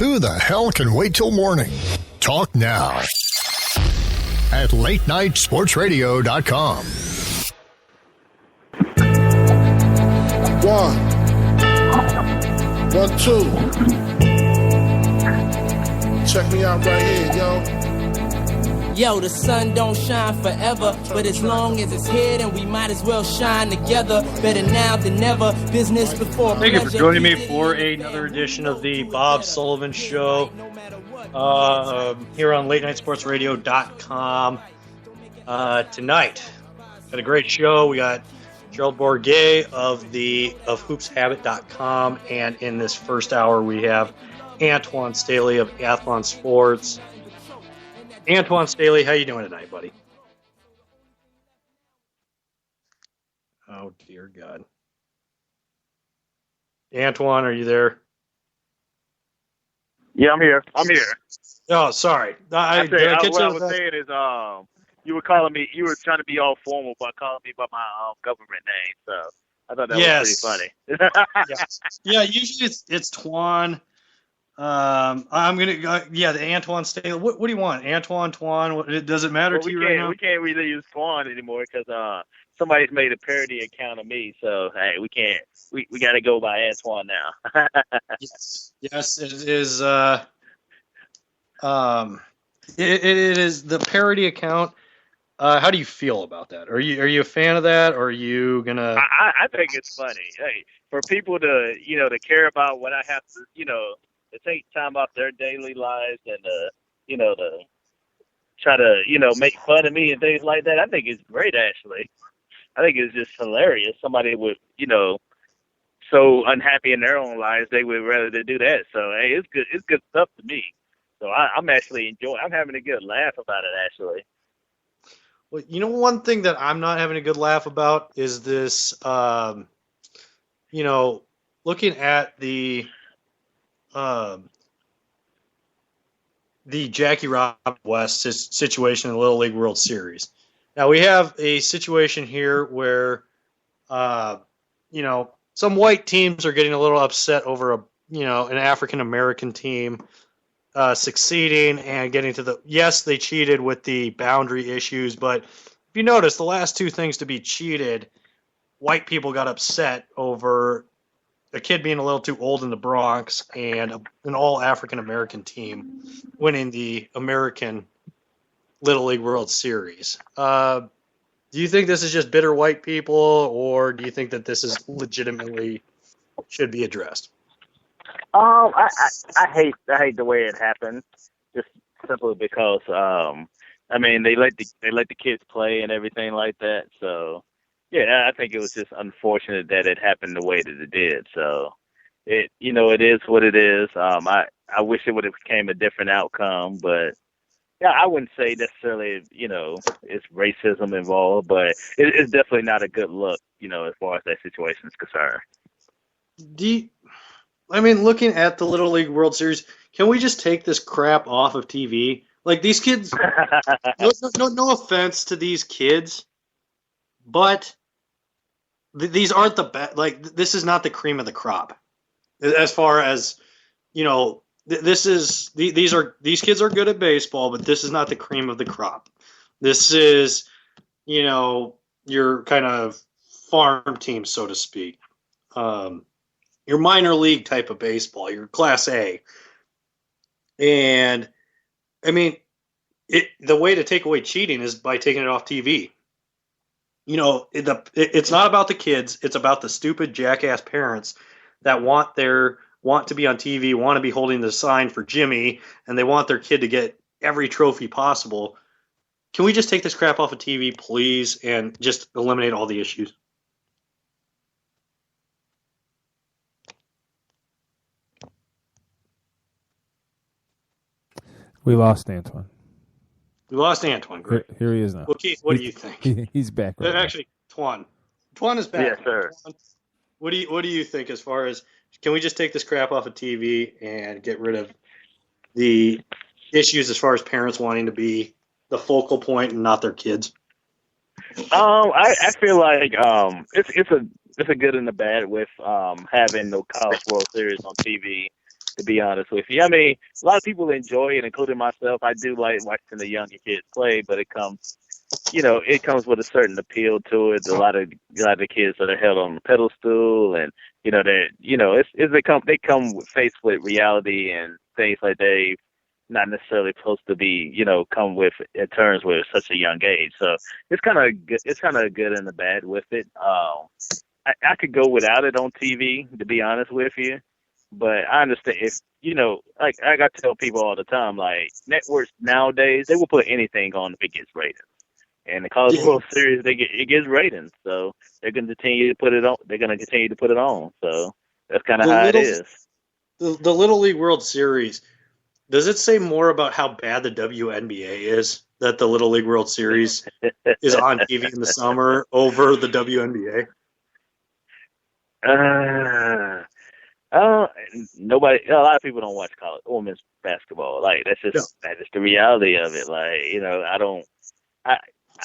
Who the hell can wait till morning? Talk now at latenightsportsradio.com. 1, 1, 2. Check me out right here, yo. Yo, the sun don't shine forever, but as long as it's here, then we might as well shine together. Better now than never. Business before Thank you pleasure. for joining me for another edition of the Bob Sullivan Show here on LateNightSportsRadio.com. Tonight, got a great show. We got Gerald Bourguet of HoopsHabit.com, and in this first hour we have Antoine Staley of Athlon Sports. Antoine Staley, how you doing tonight, buddy? Oh, dear God. Antoine, are you there? Yeah, I'm here. Oh, sorry. What I was saying is, you were calling me. You were trying to be all formal by calling me by my government name. So I thought that was pretty funny. Yeah, usually it's Twan. I'm gonna go. Yeah, the Antoine Staley. What do you want, Antoine? Twan? Does it matter to you right now? We can't really use Twan anymore because somebody's made a parody account of me. So hey, we can't. We got to go by Antoine now. Yes, it is. It is the parody account. How do you feel about that? Are you a fan of that, or are you gonna? I think it's funny. Hey, for people to to care about what I have to to take time out their daily lives and to try to make fun of me and things like that. I think it's great, actually. I think it's just hilarious. Somebody would so unhappy in their own lives they would rather to do that. So hey, it's good. It's good stuff to me. So I'm actually enjoying. I'm having a good laugh about it, actually. Well, one thing that I'm not having a good laugh about is this. Looking at the Jackie Robinson West situation in the Little League World Series. Now we have a situation here where, some white teams are getting a little upset over an African American team succeeding and getting to yes, they cheated with the boundary issues, but if you notice, the last two things to be cheated, white people got upset over a kid being a little too old in the Bronx and an all African American team winning the American Little League World Series. Do you think this is just bitter white people, or do you think that this is legitimately should be addressed? I hate the way it happened, just simply because they let the kids play and everything like that. So yeah, I think it was just unfortunate that it happened the way that it did. So it is what it is. I wish it would have became a different outcome, but yeah, I wouldn't say necessarily it's racism involved, but it's definitely not a good look as far as that situation is concerned. Looking at the Little League World Series, can we just take this crap off of TV? Like, these kids, no offense to these kids, but these aren't the best. Like, this is not the cream of the crop. As far as, these kids are good at baseball, but this is not the cream of the crop. This is, your kind of farm team, so to speak. Your minor league type of baseball, your Class A. And, the way to take away cheating is by taking it off TV. It's not about the kids. It's about the stupid jackass parents that want to be on TV, want to be holding the sign for Jimmy, and they want their kid to get every trophy possible. Can we just take this crap off of TV, please, and just eliminate all the issues? We lost Antoine. Great. Here he is now. Well, Keith, what do you think? He's back right Actually, Twan. Twan is back. Yes, sir. Twan, what do you think as far as, can we just take this crap off of TV and get rid of the issues as far as parents wanting to be the focal point and not their kids? I feel like it's a good and a bad with having the College World Series on TV. to be honest with you. I mean, a lot of people enjoy it, including myself. I do like watching the younger kids play, but it comes with a certain appeal to it. A lot of the kids that are held on the pedestal, and they come faced with reality and things like they not necessarily supposed to be, come with at terms with such a young age. So it's kind of good and the bad with it. I could go without it on TV, to be honest with you, but I understand if like I got to tell people all the time, like networks nowadays they will put anything on if it gets ratings. And the College World Series, it gets ratings, so they're going to continue to put it on. They're going to continue to put it on. So that's kind of how it is. The Little League World Series, does it say more about how bad the WNBA is that the Little League World Series is on TV in the summer over the WNBA? Nobody. A lot of people don't watch college women's basketball. Like that's just the reality of it. Like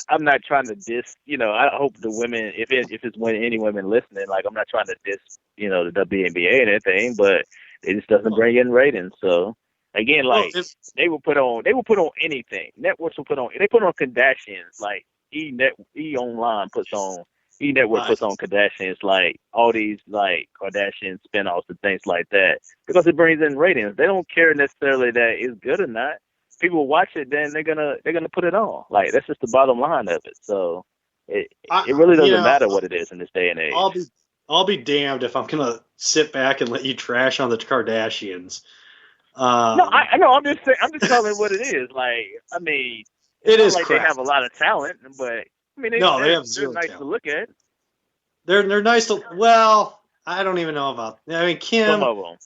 I'm not trying to diss. I hope the women, if it's any women listening, like I'm not trying to diss, the WNBA and anything, but it just doesn't bring in ratings. So again, like they will put on anything. Networks will put on Kardashians. Like E-Network puts on Kardashians, like all these like Kardashian spinoffs and things like that, because it brings in ratings. They don't care necessarily that it's good or not. People watch it, then they're gonna put it on. Like that's just the bottom line of it. So it really doesn't matter what it is in this day and age. I'll be damned if I'm gonna sit back and let you trash on the Kardashians. No, I'm just saying. I'm just telling what it is. Like, I mean, it is like crap. They have a lot of talent, but I mean, they have zero nice talent. To look at. They're nice to. Well, I don't even know about. I mean, Kim. Some of them.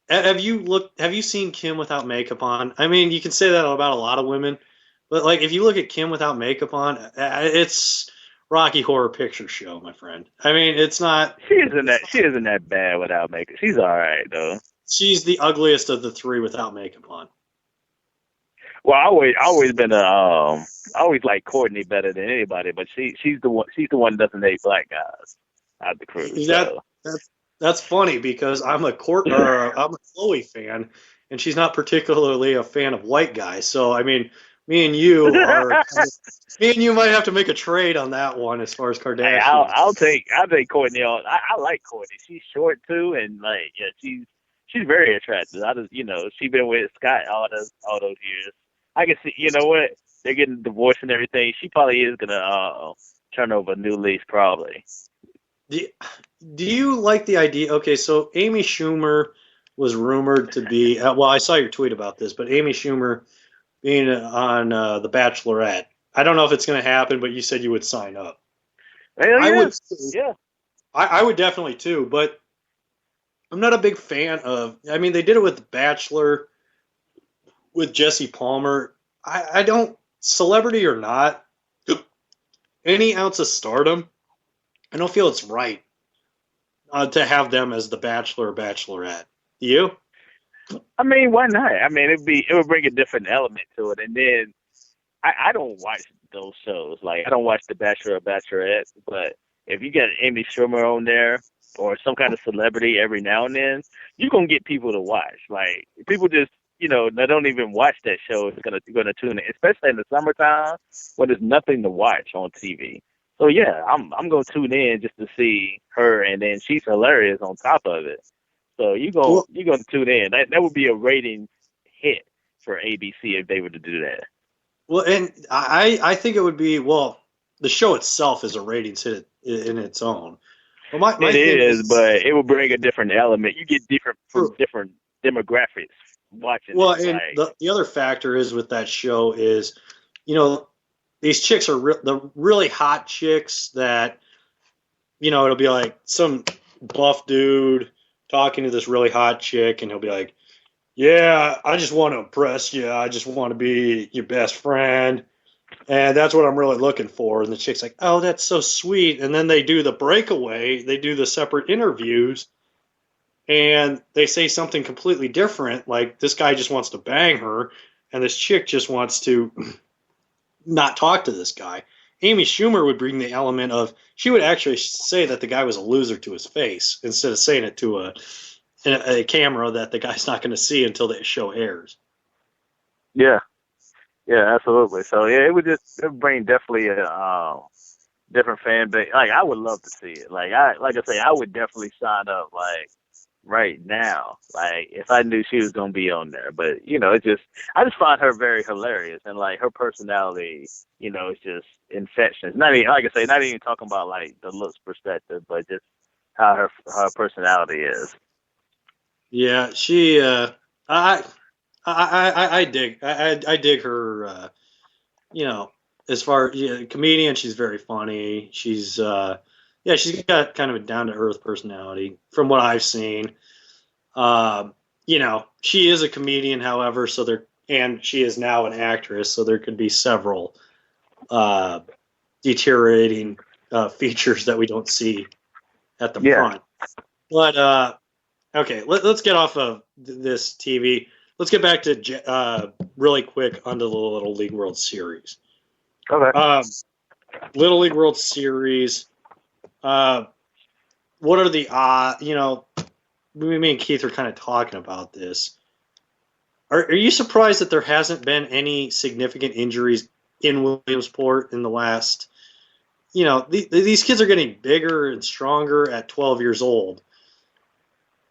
Have you seen Kim without makeup on? I mean, you can say that about a lot of women, but like if you look at Kim without makeup on, it's Rocky Horror Picture Show, my friend. I mean, it's not. She isn't that bad without makeup. She's all right though. She's the ugliest of the three without makeup on. Well, I always been I always like Courtney better than anybody, but she's the one that doesn't date black guys out the crew. That's funny because I'm a Chloe fan, and she's not particularly a fan of white guys. So I mean, me and you might have to make a trade on that one as far as Kardashian. Hey, I'll take Courtney on. I like Courtney. She's short too, and like she's very attractive. She's been with Scott all those years. I can see. You know what? They're getting divorced and everything. She probably is gonna turn over a new leaf, probably. Do you like the idea? Okay, so Amy Schumer was rumored to be. Well, I saw your tweet about this, but Amy Schumer being on The Bachelorette. I don't know if it's going to happen, but you said you would sign up. I would. Yeah. I would definitely too, but I'm not a big fan of. I mean, they did it with The Bachelor, with Jesse Palmer. I don't, celebrity or not, any ounce of stardom. I don't feel it's right to have them as the Bachelor or Bachelorette. Do you? I mean, why not? I mean, it would bring a different element to it. And then I don't watch those shows. Like, I don't watch The Bachelor or Bachelorette. But if you get Amy Schumer on there or some kind of celebrity every now and then, you're gonna get people to watch. Like, people just they don't even watch that show. It's gonna tune in, especially in the summertime when there's nothing to watch on TV. So yeah, I'm gonna tune in just to see her, and then she's hilarious on top of it. So you're gonna tune in. That would be a rating hit for ABC if they were to do that. Well, and I think it would be the show itself is a ratings hit in its own. Well, it is, but it would bring a different element. You get different demographics watching. Well, and the other factor is with that show is, these chicks are the really hot chicks that, it'll be like some buff dude talking to this really hot chick, and he'll be like, yeah, I just want to impress you. I just want to be your best friend. And that's what I'm really looking for. And the chick's like, oh, that's so sweet. And then they do the breakaway. They do the separate interviews. And they say something completely different. Like, this guy just wants to bang her. And this chick just wants to not talk to this guy. Amy Schumer would bring the element of, she would actually say that the guy was a loser to his face instead of saying it to a camera that the guy's not going to see until the show airs. Yeah. Yeah, absolutely. So yeah, it would bring definitely a different fan base. Like I would love to see it. Like I say, I would definitely sign up like right now. Like if I knew she was gonna be on there. But I just find her very hilarious, and like her personality, is just infectious. Not even not even talking about like the looks perspective, but just how her personality is. Yeah, she I dig her. As far comedian, she's very funny. She's she's got kind of a down to earth personality from what I've seen. She is a comedian, however, and she is now an actress, so there could be several deteriorating features that we don't see at the front. But okay, let's get off of this TV. Let's get back to really quick onto the Little League World Series. Okay. Little League World Series. What are the me and Keith are kind of talking about this. Are you surprised that there hasn't been any significant injuries in Williamsport in the last? These kids are getting bigger and stronger at 12 years old.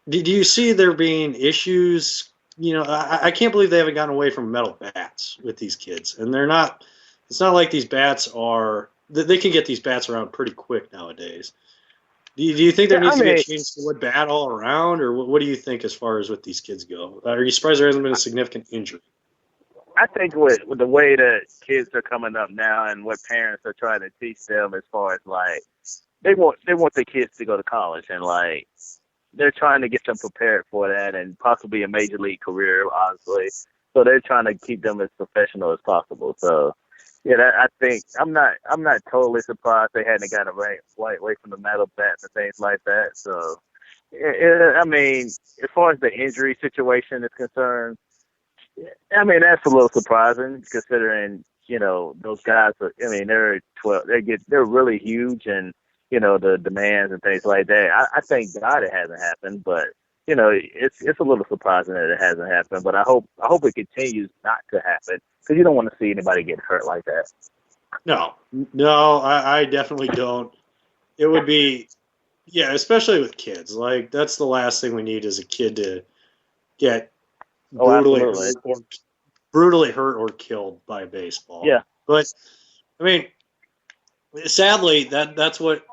Do you see there being issues? I can't believe they haven't gotten away from metal bats with these kids, and they're not. It's not like these bats are. They can get these bats around pretty quick nowadays. Do you think there needs to be a change to wood bat all around, or what do you think as far as with these kids go? Are you surprised there hasn't been a significant injury? I think with the way that kids are coming up now and what parents are trying to teach them as far as like they want their kids to go to college, and like they're trying to get them prepared for that and possibly a major league career, honestly. So they're trying to keep them as professional as possible. So yeah, I think I'm not totally surprised they hadn't gotten away from the metal bats and things like that. So I mean, as far as the injury situation is concerned, I mean that's a little surprising considering those guys. They're 12. They're really huge, and the demands and things like that. I thank God it hasn't happened, but it's a little surprising that it hasn't happened. But I hope it continues not to happen, because you don't want to see anybody get hurt like that. No, I definitely don't. It would be, especially with kids. Like that's the last thing we need is a kid to get brutally hurt or killed by a baseball. Yeah, but I mean, sadly, that's what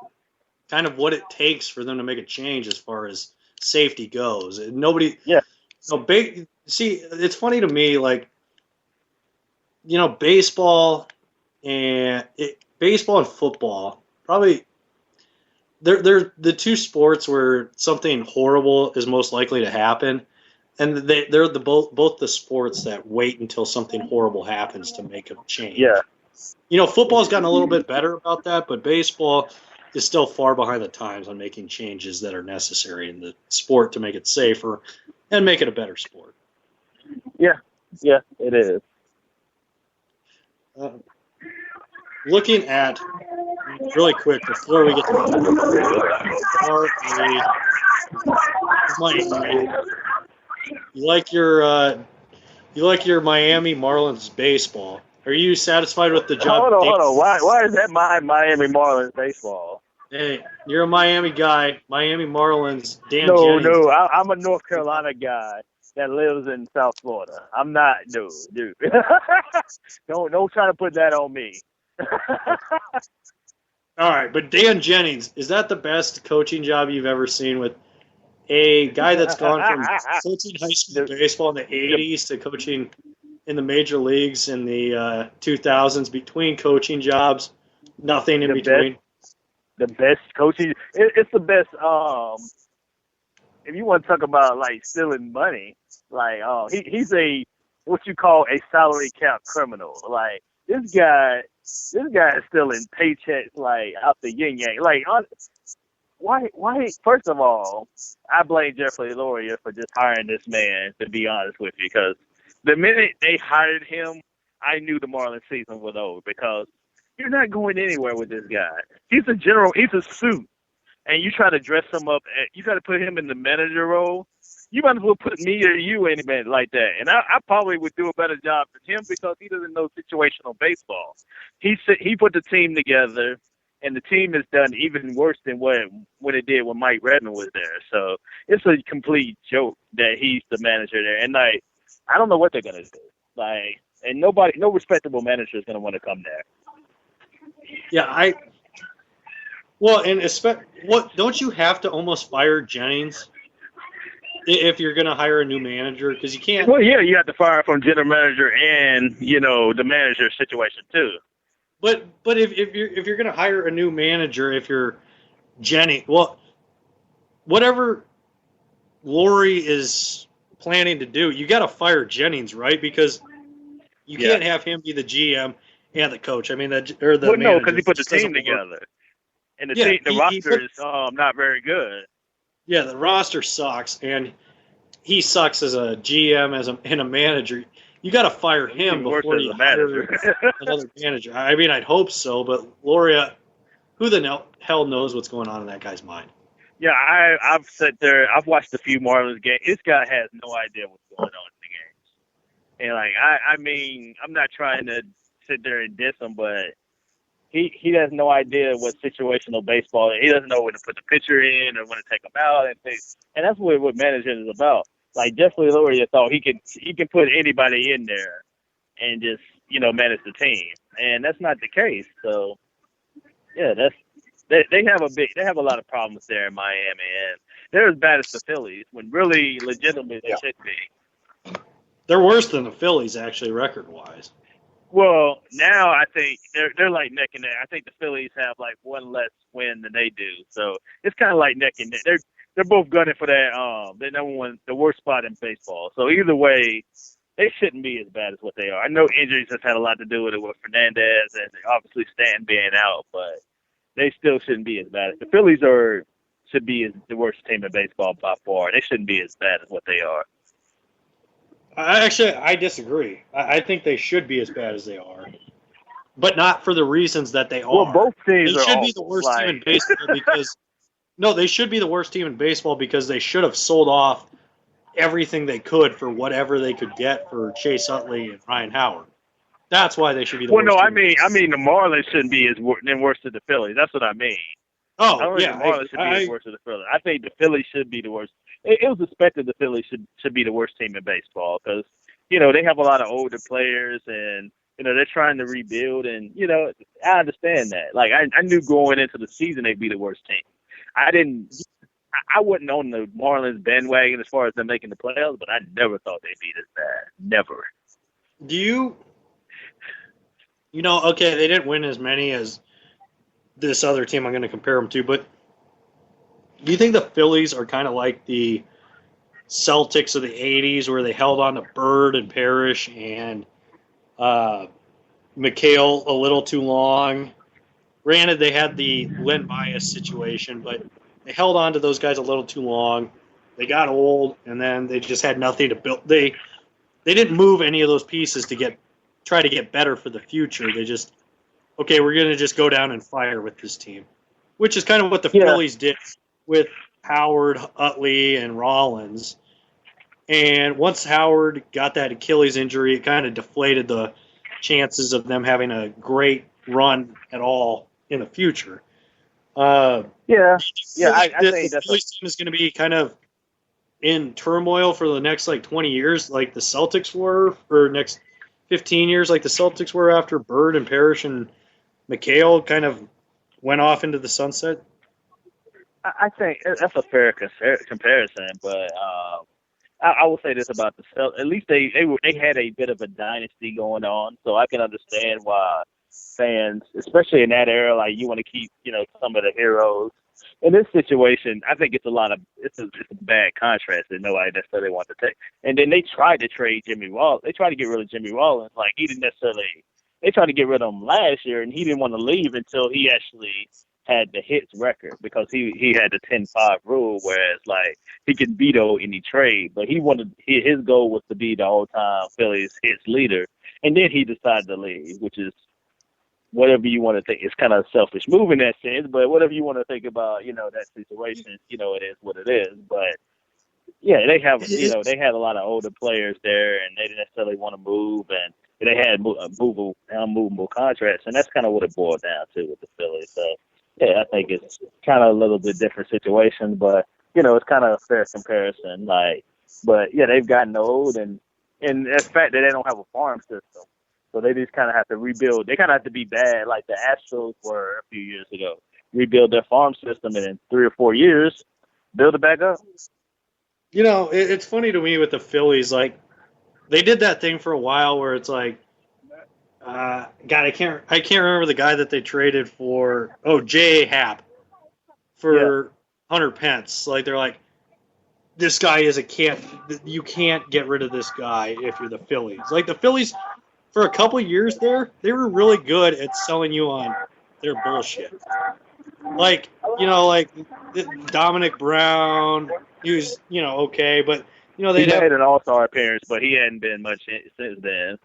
kind of what it takes for them to make a change as far as safety goes. Nobody. Yeah. See, it's funny to me, like, baseball and football probably they're the two sports where something horrible is most likely to happen, and they're both the sports that wait until something horrible happens to make a change. Yeah. Football's gotten a little bit better about that, but baseball is still far behind the times on making changes that are necessary in the sport to make it safer and make it a better sport. Yeah, it is. Looking at really quick before we get to Miami, you like your Miami Marlins baseball. Are you satisfied with the job? Hold on. Why is that my Miami Marlins baseball? Hey, you're a Miami guy. Miami Marlins. Dan Jennings. No. I'm a North Carolina guy that lives in South Florida. I'm not, dude. Don't try to put that on me. All right, but Dan Jennings, is that the best coaching job you've ever seen with a guy that's gone from coaching high school baseball in the 80s to coaching in the major leagues in the 2000s, between coaching jobs, nothing in between? The best coaching. It's the best. If you want to talk about like stealing money, like he's what you call a salary cap criminal. Like this guy is stealing paychecks like out the yin yang. Like why? First of all, I blame Jeffrey Loria for just hiring this man. To be honest with you, because the minute they hired him, I knew the Marlins season was over, because you're not going anywhere with this guy. He's a general. He's a suit, and you try to dress him up. You got to put him in the manager role. you might as well put me or you in it like that. And I probably would do a better job than him because he doesn't know situational baseball. He put the team together, and the team has done even worse than what it did when Mike Redmond was there. So it's a complete joke that he's the manager there. And like, I don't know what they're gonna do. Like, and no respectable manager is gonna want to come there. Yeah, don't you have to almost fire Jennings if you're going to hire a new manager? Because you can't. Well, yeah, you have to fire from general manager and the manager situation too. But if you're going to hire a new manager, if you're Jennings, well, whatever Lori is planning to do, you got to fire Jennings, right? Because you can't have him be the GM and the coach. I mean, no, because he put the team together, and the roster is not very good. Yeah, the roster sucks, and he sucks as a GM and a manager. You got to fire him before you hire another manager. I mean, I'd hope so, but Loria, who the hell knows what's going on in that guy's mind? Yeah, I've sat there. I've watched a few Marlins games. This guy has no idea what's going on in the games. And like, I mean, I'm not trying to sit there and diss him, but he has no idea what situational baseball is. He doesn't know when to put the pitcher in or when to take him out and things. And that's what management is about. Like Jeffrey Luria thought he can put anybody in there and just manage the team, and that's not the case. So yeah, they have a lot of problems there in Miami, and they're as bad as the Phillies when really legitimately they should be. They're worse than the Phillies actually record wise. Well, now I think they're like neck and neck. I think the Phillies have like one less win than they do, so it's kind of like neck and neck. They're both gunning for that the number one, the worst spot in baseball. So either way, they shouldn't be as bad as what they are. I know injuries have had a lot to do with it with Fernandez and obviously Stanton being out, but they still shouldn't be as bad. The Phillies should be the worst team in baseball by far. They shouldn't be as bad as what they are. I disagree. I think they should be as bad as they are, but not for the reasons that they are. Well, both teams should be the worst team in baseball because they should be the worst team in baseball because they should have sold off everything they could for whatever they could get for Chase Utley and Ryan Howard. That's why they should be the worst. Well, no, team I mean the Marlins shouldn't be as worse than the Phillies. That's what I mean. Oh, I don't think the Marlins should be as worse as the Phillies. I think the Phillies should be the worst. It was expected the Phillies should be the worst team in baseball because, they have a lot of older players and, they're trying to rebuild and, I understand that. Like, I knew going into the season they'd be the worst team. I wasn't on the Marlins bandwagon as far as them making the playoffs, but I never thought they'd be this bad. Never. Do you, okay, they didn't win as many as this other team I'm going to compare them to, but do you think the Phillies are kind of like the Celtics of the 80s where they held on to Bird and Parrish and McHale a little too long? Granted, they had the Len Bias situation, but they held on to those guys a little too long. They got old, and then they just had nothing to build. They didn't move any of those pieces to try to get better for the future. They just, okay, we're going to just go down and fire with this team, which is kind of what the Phillies did with Howard, Utley, and Rollins. And once Howard got that Achilles injury, it kind of deflated the chances of them having a great run at all in the future. I think the Phillies team is going to be kind of in turmoil for the next 20 years, like the Celtics were, or next 15 years, like the Celtics were after Bird and Parrish and McHale kind of went off into the sunset. I think that's a fair comparison, but I will say this about the Celtics. At least they had a bit of a dynasty going on, so I can understand why fans, especially in that era, like you want to keep some of the heroes. In this situation, I think it's a bad contrast that nobody necessarily wants to take. And then they tried to trade Jimmy Rollins. They tried to get rid of Jimmy Rollins. Like he didn't necessarily. They tried to get rid of him last year, and he didn't want to leave until he actually had the hits record because he had the 10-5 rule, whereas he could veto any trade, but his goal was to be the all-time Phillies hits leader, and then he decided to leave, which is whatever you want to think. It's kind of a selfish move in that sense, but whatever you want to think about, that situation, it is what it is. But Yeah, they have they had a lot of older players there, and they didn't necessarily want to move, and they had unmovable contracts, and that's kind of what it boiled down to with the Phillies. So yeah, I think it's kind of a little bit different situation, but it's kind of a fair comparison. But yeah, they've gotten old, and the fact that they don't have a farm system, so they just kind of have to rebuild. They kind of have to be bad, like the Astros were a few years ago. Rebuild their farm system, and in 3 or 4 years, build it back up. It's funny to me with the Phillies, like they did that thing for a while where it's like, God, I can't remember the guy that they traded for. Oh, J.A. Happ for Hunter Pence. Like they're like, this guy you can't get rid of this guy if you're the Phillies. Like the Phillies, for a couple of years there, they were really good at selling you on their bullshit. Like Dominic Brown, he was, okay, but he had an all-star appearance, but he hadn't been much since then.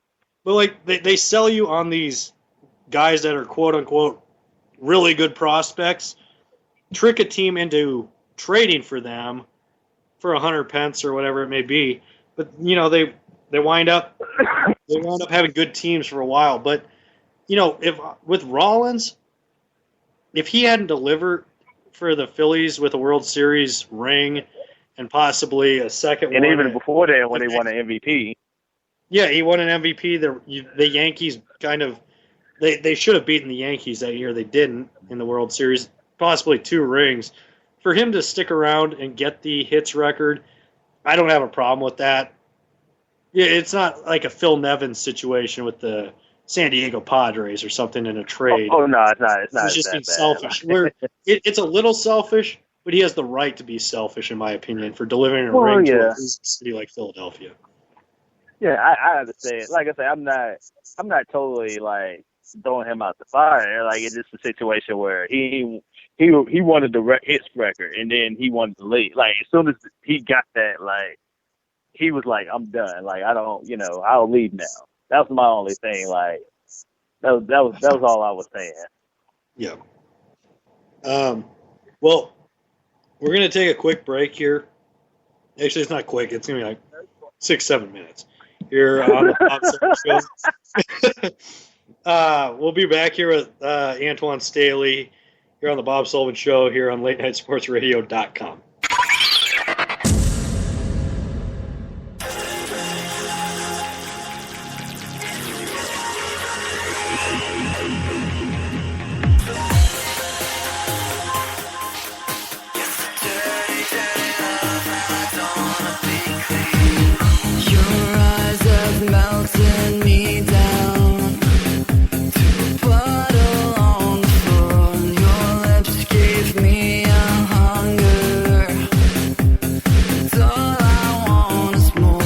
But like they sell you on these guys that are quote unquote really good prospects, trick a team into trading for them for 100 pence or whatever it may be. But they wind up having good teams for a while. But if with Rollins, if he hadn't delivered for the Phillies with a World Series ring and possibly a second and one, even before that when they won an MVP. Yeah, he won an MVP. The Yankees kind of they should have beaten the Yankees that year. They didn't in the World Series. Possibly 2 rings. For him to stick around and get the hits record, I don't have a problem with that. Yeah, it's not like a Phil Nevins situation with the San Diego Padres or something in a trade. Oh no, it's not. It's not. He's just being bad. selfish. It's a little selfish, but he has the right to be selfish, in my opinion, for delivering a ring to a city like Philadelphia. Yeah, I understand. Like I said, I'm not totally like throwing him out the fire. Like it's just a situation where he wanted the hits record, and then he wanted to leave. Like as soon as he got that, like he was like, "I'm done. Like I don't, I'll leave now." That was my only thing. Like that was all I was saying. Yeah. Well, we're gonna take a quick break here. Actually, it's not quick. It's gonna be like 6-7 minutes. Here on the Bob Sullivan Show. We'll be back here with Antoine Staley here on the Bob Sullivan Show here on LateNightSportsRadio.com. Melting me down to a puddle on the floor. Your lips gave me a hunger. It's all I want is more.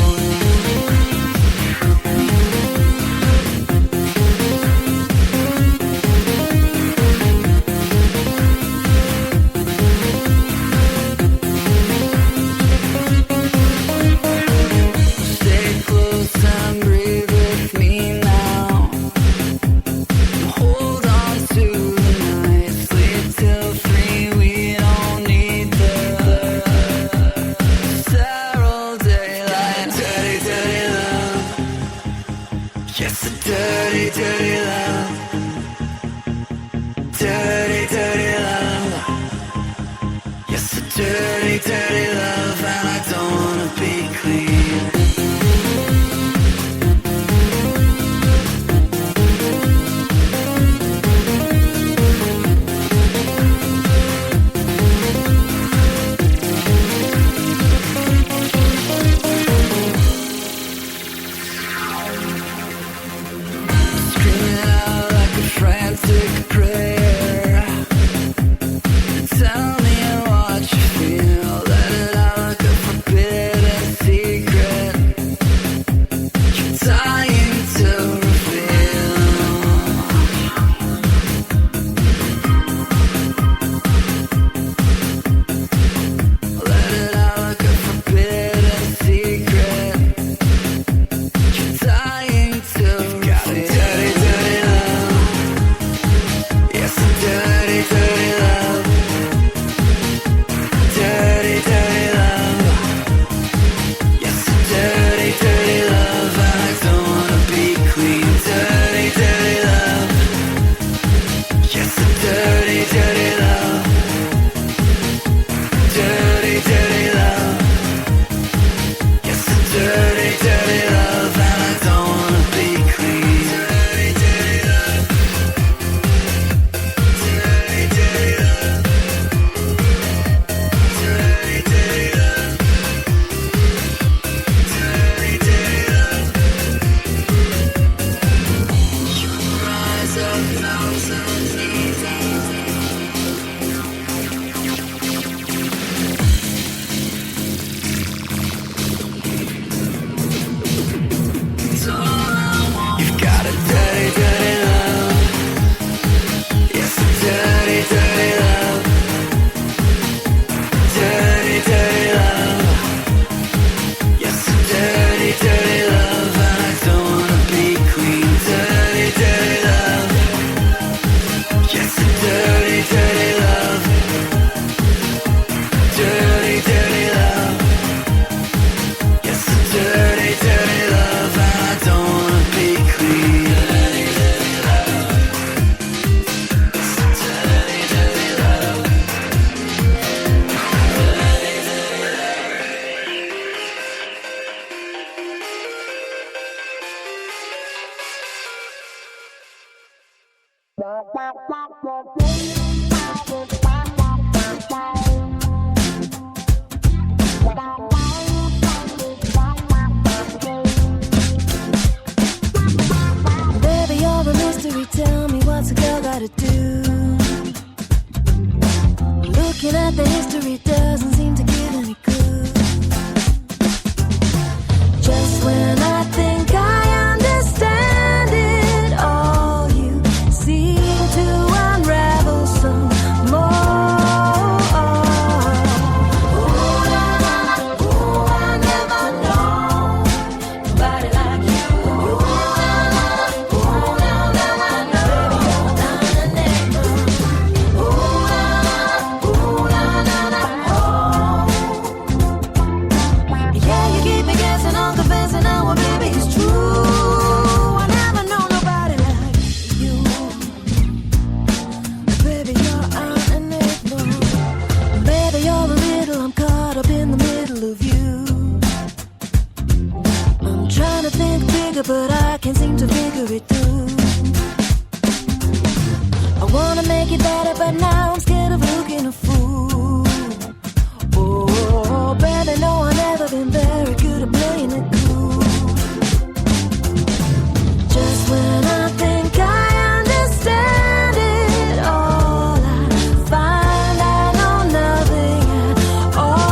Stay close and breathe with me now. Hold on to the night. Sleep till 3. We don't need the sterile daylight. Dirty, dirty love. Yes, a dirty, dirty love. Dirty, dirty love. Yes, a dirty, dirty love. And I don't wanna be clean. Screaming out Baby, you're a mystery. Tell me what's a girl gotta do? Looking at the history doesn't seem to give any clue. Just when I think I understand it all, you seem to unravel some more. Ooh, I never know nobody like you. Yeah, you keep me guessing, I'm confessing now, well, baby, it's true. I never know nobody like you. Baby, you're an enigma. Baby, you're a riddle, I'm caught up in the middle of you. I'm trying to think bigger, but I can't seem to figure it through. I wanna make it better, but now I'm scared of looking a fool. Oh, baby, no, I've never been very good at playing it cool. Just when I think I understand it all, I find I know nothing at all.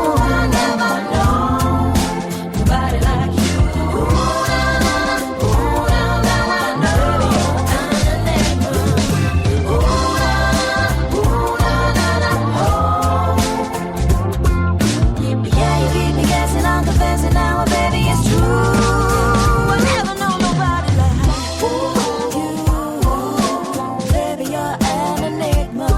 I never know nobody like you. Yeah, you keep me guessing, I'm confessing now, baby, it's true. I never know nobody like you. Baby, you're an enigma.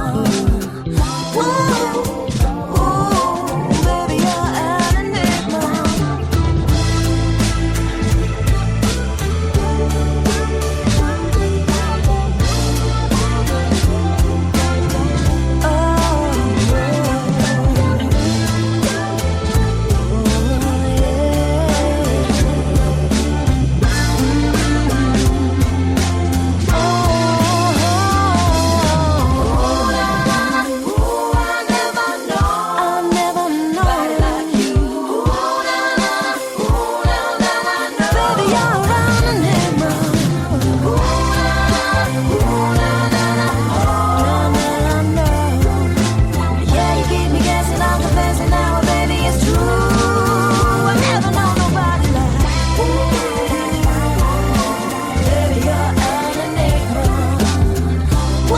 Ooh,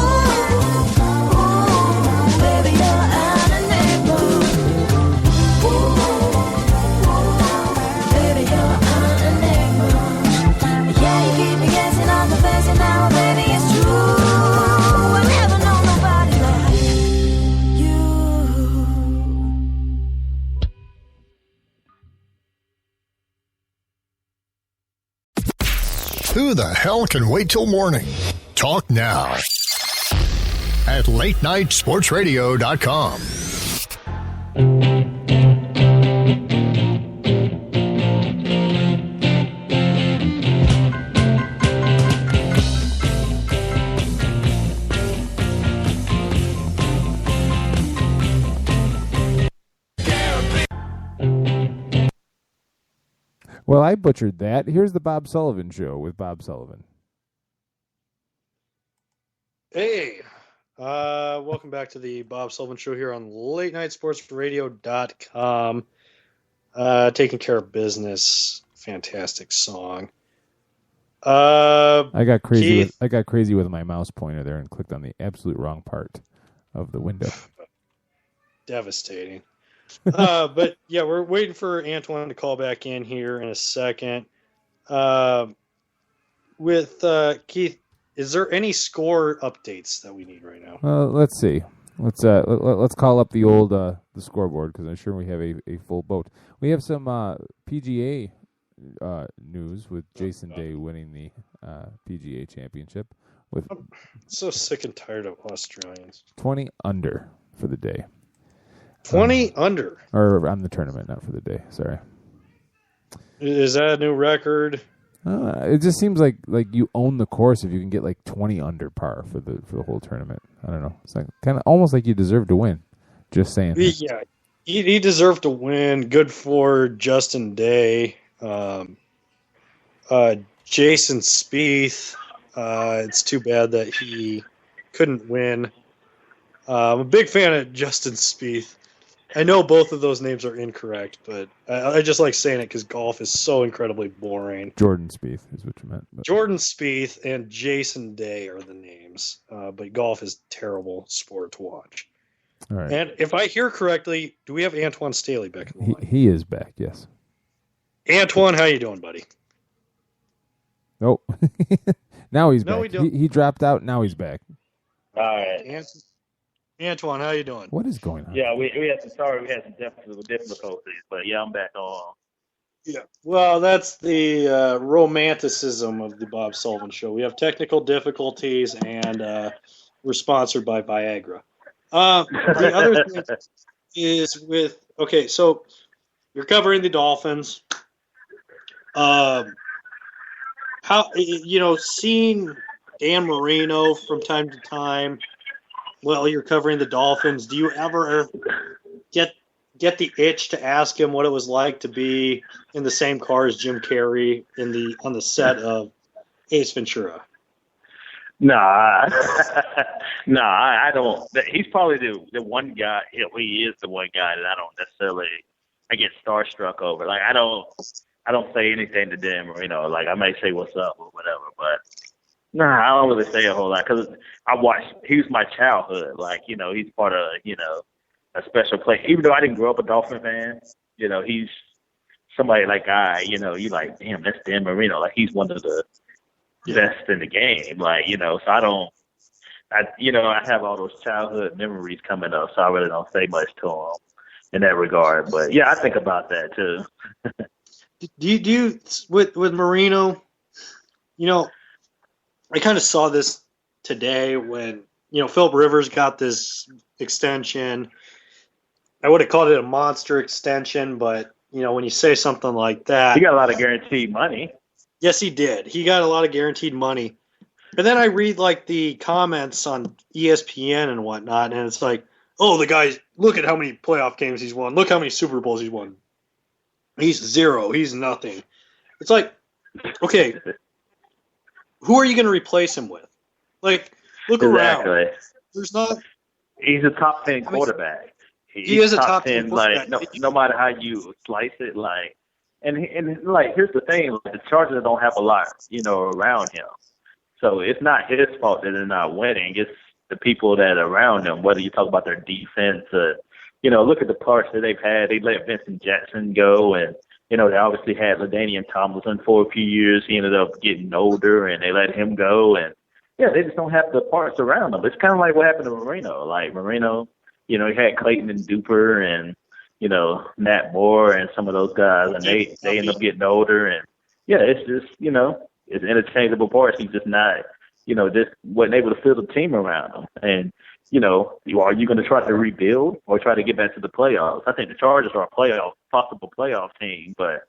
baby, you're an enigma. Who the hell can wait till morning? Talk now at latenightsportsradio.com. Well, I butchered that. Here's the Bob Sullivan Show with Bob Sullivan. Hey, welcome back to the Bob Sullivan Show here on LateNightSportsRadio.com. Taking Care of Business, fantastic song. I got crazy. Keith? I got crazy with my mouse pointer there and clicked on the absolute wrong part of the window. Devastating. But yeah, we're waiting for Antoine to call back in here in a second. With Keith, is there any score updates that we need right now? Let's see. Let's call up the old the scoreboard because I'm sure we have a full boat. We have some PGA news with Jason Day winning the PGA Championship with I'm so sick and tired of Australians. 20 under for the day. 20 under. Or on the tournament, not for the day. Sorry. Is that a new record? It just seems like you own the course if you can get like 20 under par for the whole tournament. I don't know. It's like kind of almost like you deserve to win. Just saying. Yeah, he deserved to win. Good for Justin Day. Jason Spieth. It's too bad that he couldn't win. I'm a big fan of Justin Spieth. I know both of those names are incorrect, but I just like saying it because golf is so incredibly boring. Jordan Spieth is what you meant. But. Jordan Spieth and Jason Day are the names, but golf is a terrible sport to watch. All right. And if I hear correctly, do we have Antoine Staley back in the line? He is back, yes. Antoine, how you doing, buddy? Nope. Now he's No, back. we don't. He dropped out. Now he's back. All right. Antoine, how you doing? What is going on? Yeah, we had some difficulties, but yeah, I'm back on. Yeah. Well, that's the romanticism of the Bob Sullivan Show. We have technical difficulties, and we're sponsored by Viagra. The other thing is with okay, so you're covering the Dolphins. How seeing Dan Marino from time to time while you're covering the Dolphins, do you ever get the itch to ask him what it was like to be in the same car as Jim Carrey on the set of Ace Ventura? Nah, I don't. He's probably the one guy. He is the one guy that I don't necessarily. I get starstruck over. Like I don't say anything to Dan Marino. Like I may say what's up or whatever, but I don't really say a whole lot because he was my childhood. Like he's part of a special place. Even though I didn't grow up a Dolphin fan, he's somebody like you like damn, that's Dan Marino. Like he's one of the best in the game, so I have all those childhood memories coming up, so I really don't say much to him in that regard. But yeah, I think about that too. Do you with Marino? I kind of saw this today when Philip Rivers got this extension. I would have called it a monster extension, but when you say something like that, he got a lot of guaranteed money. Yes, he did. He got a lot of guaranteed money. But then I read the comments on ESPN and whatnot, and it's like, oh, the guy, look at how many playoff games he's won. Look how many Super Bowls he's won. He's zero. He's nothing. It's like, okay, who are you going to replace him with? Look around. There's not. He's a top 10 quarterback. He is a top 10 quarterback. No matter how you slice it, And here's the thing: the Chargers don't have a lot, around him. So it's not his fault that they're not winning. It's the people that are around them. Whether you talk about their defense, look at the parts that they've had. They let Vincent Jackson go, and they obviously had LaDainian Tomlinson for a few years. He ended up getting older, and they let him go. And they just don't have the parts around them. It's kind of like what happened to Marino. Like Marino, he had Clayton and Duper and Nat Moore and some of those guys, and they end up getting older, and it's just it's interchangeable parts. He's just not just wasn't able to fill the team around him. And are you going to try to rebuild or try to get back to the playoffs? I think the Chargers are a possible playoff team, but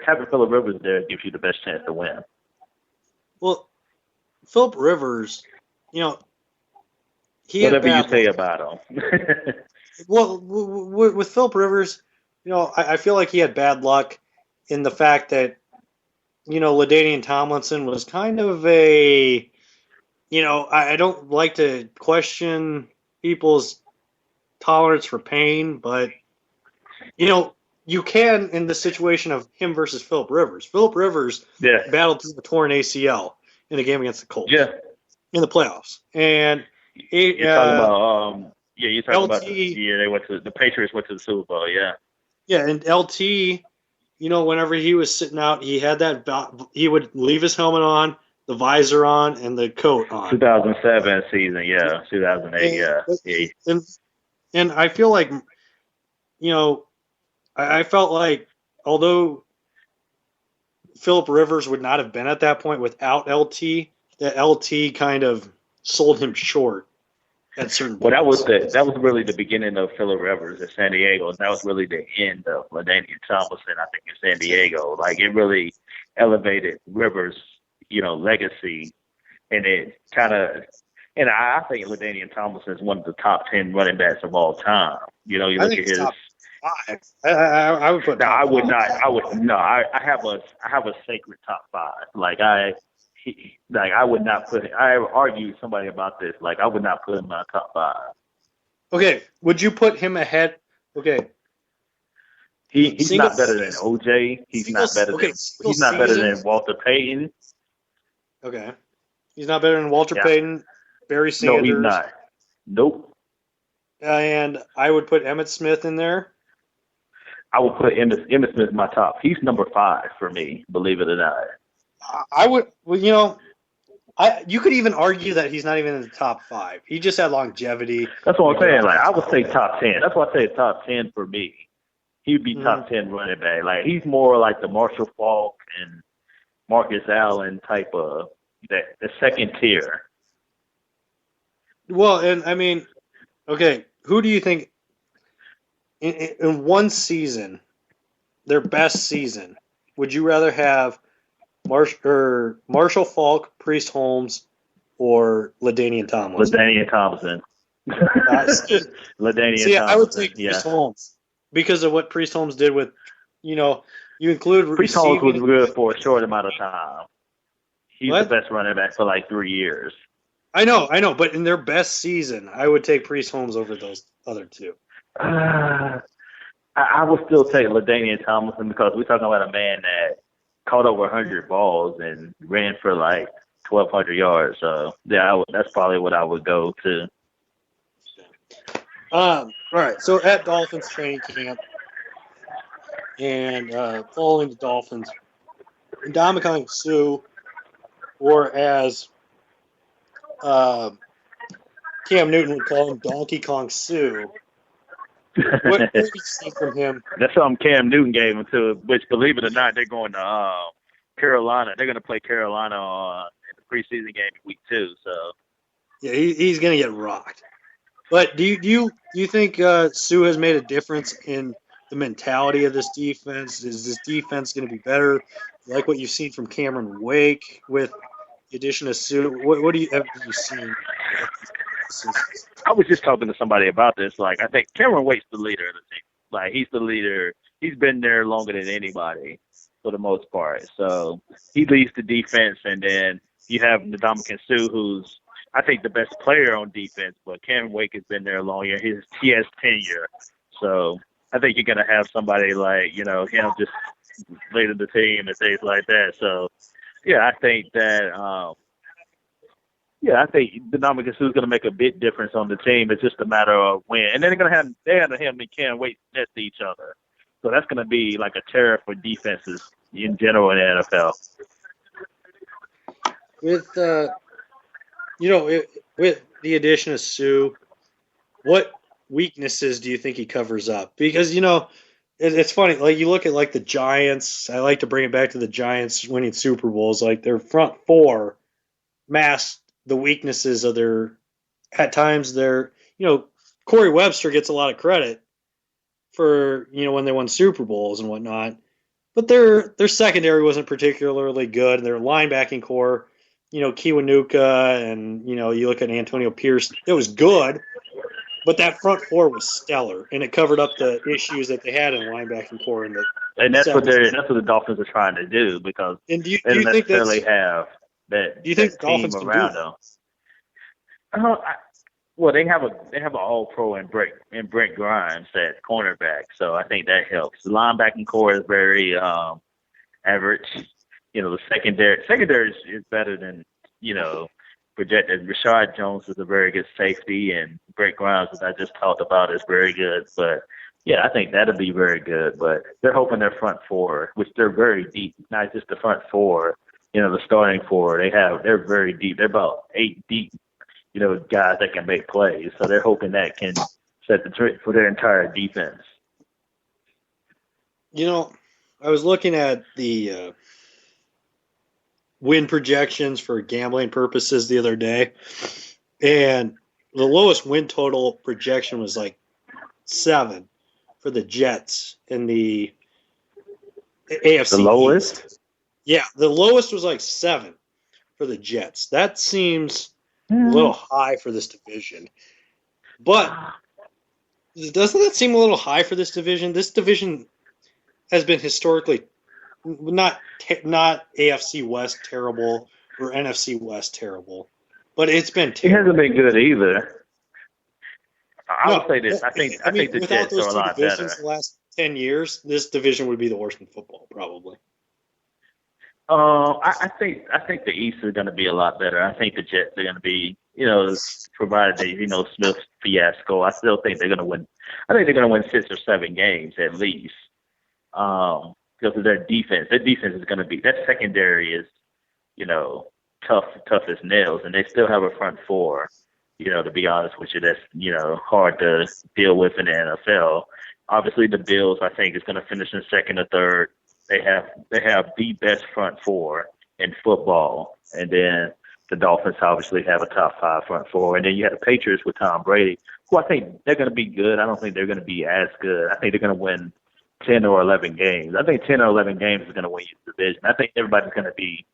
having Phillip Rivers there gives you the best chance to win. Well, Phillip Rivers, he whatever you say about him. Well, with Philip Rivers, I feel like he had bad luck in the fact that, LaDainian Tomlinson was kind of I don't like to question people's tolerance for pain, but, you can in the situation of him versus Philip Rivers. Philip Rivers battled through the torn ACL in a game against the Colts in the playoffs. And you're talking about you're talking about the year the Patriots went to the Super Bowl, Yeah, and LT, whenever he was sitting out, he had he would leave his helmet on, the visor on, and the coat on. 2007 season, 2008, And I feel like, I felt like although Philip Rivers would not have been at that point without LT, that LT kind of sold him short. At certain that was really the beginning of Phillip Rivers at San Diego. That was really the end of LaDainian Tomlinson, I think, in San Diego. elevated Rivers, legacy, and it kind of. And I think LaDainian Tomlinson is one of the top 10 running backs of all time. You I look think at it's his. top 5. I would put. No, top I would five. not. I would no. I have a sacred top 5. I would not put. I argued with somebody about this. I would not put him in my top 5. Okay, would you put him ahead? Okay, He's Single- not better than OJ. He's not better than. single He's not better season. than Walter Payton. Okay, he's not better than Walter Yeah. Payton, Barry No, Sanders. he's not. Nope. And I would put Emmitt Smith in there. I would put Emmitt Smith in my top. He's number 5 for me. Believe it or not. I would. Well, you could even argue that he's not even in the top 5. He just had longevity. That's what I'm saying. I would say top 10. That's why I say top 10 for me. He'd be top 10 running back. He's more like the Marshall Faulk and Marcus Allen type of the second tier. Well, and I mean, okay, who do you think in one season, their best season, would you rather have Marshall Faulk, Priest Holmes, or LaDainian Tomlinson? LaDainian Thompson. LaDainian See, Thompson. I would take yeah. Priest Holmes because of what Priest Holmes did with, you include Priest Holmes was receiving. good for a short amount of time. He's What? the best running back for 3 years. I know, but in their best season, I would take Priest Holmes over those other two. I would still take LaDainian Tomlinson because we're talking about a man that caught over 100 balls and ran for 1,200 yards. So, yeah, that's probably what I would go to. All right, so at Dolphins training camp and following the Dolphins, Ndamukong Suh, or as Cam Newton would call him, Donkey Kong Sue. What have you seen from him? That's something Cam Newton gave him to, which, believe it or not, they're going to Carolina. They're going to play Carolina in the preseason game in week 2. So, Yeah, he's going to get rocked. But do you think Sue has made a difference in the mentality of this defense? Is this defense going to be better? Like what you've seen from Cameron Wake with the addition of Sue? What do you have you seen? I was just talking to somebody about this. I think Cameron Wake's the leader of the team. He's the leader. He's been there longer than anybody for the most part. So he leads the defense, and then you have Ndamukong Suh, who's I think the best player on defense, but Cameron Wake has been there longer. He has tenure. So I think you're going to have somebody him just leading the team and things like that. So, yeah, I think that I think Ndamukong Suh is going to make a big difference on the team. It's just a matter of when. And then they're going to have him and Cameron Wake next to each other. So that's going to be like a terror for defenses in general in the NFL. With the addition of Sue, what weaknesses do you think he covers up? Because it's funny. You look at the Giants. I like to bring it back to the Giants winning Super Bowls. Their front four masked the weaknesses of their. At times, Corey Webster gets a lot of credit for when they won Super Bowls and whatnot, but their secondary wasn't particularly good. Their linebacking core. Kiwanuka and, you look at Antonio Pierce, it was good, but that front four was stellar, and it covered up the issues that they had in the linebacking core. And that's what the Dolphins are trying to do because and do you they don't think necessarily have that, do you think that the team Dolphins can do around that? them. Well, they have an All-Pro in Brent Grimes at cornerback, so I think that helps. The linebacking core is very average. The secondary is better than, projected. Rashad Jones is a very good safety, and Brett Grimes, as I just talked about, is very good. But, yeah, I think that'll be very good. But they're hoping their front four, which they're very deep, not just the front four, the starting four. They're very deep. They're about 8 deep, guys that can make plays. So they're hoping that can set the trick for their entire defense. I was looking at the win projections for gambling purposes the other day, and the lowest win total projection was 7 for the Jets in the AFC. The lowest? East. Yeah, the lowest was like 7 for the Jets. That seems a little high for this division. But doesn't that seem a little high for this division? This division has been historically not AFC West terrible or NFC West terrible, but it's been It terrible. hasn't been good either. I No, would say this. I think the without Jets those are a two lot divisions better. the last 10 years, this division would be the worst in football, probably. I think the East is going to be a lot better. I think the Jets are going to be, provided they, Smith fiasco. I still think they're going to win. I think they're going to win 6 or 7 games at least. Because of their defense. Their defense is going to be, that secondary is, tough as nails, and they still have a front four. To be honest with you, that's hard to deal with in the NFL. Obviously, the Bills, I think, is going to finish in second or third. They have the best front four in football, and then the Dolphins obviously have a top 5 front four, and then you have the Patriots with Tom Brady, who I think they're going to be good. I don't think they're going to be as good. I think they're going to win 10 or 11 games. I think 10 or 11 games is going to win you the division. I think everybody's going to be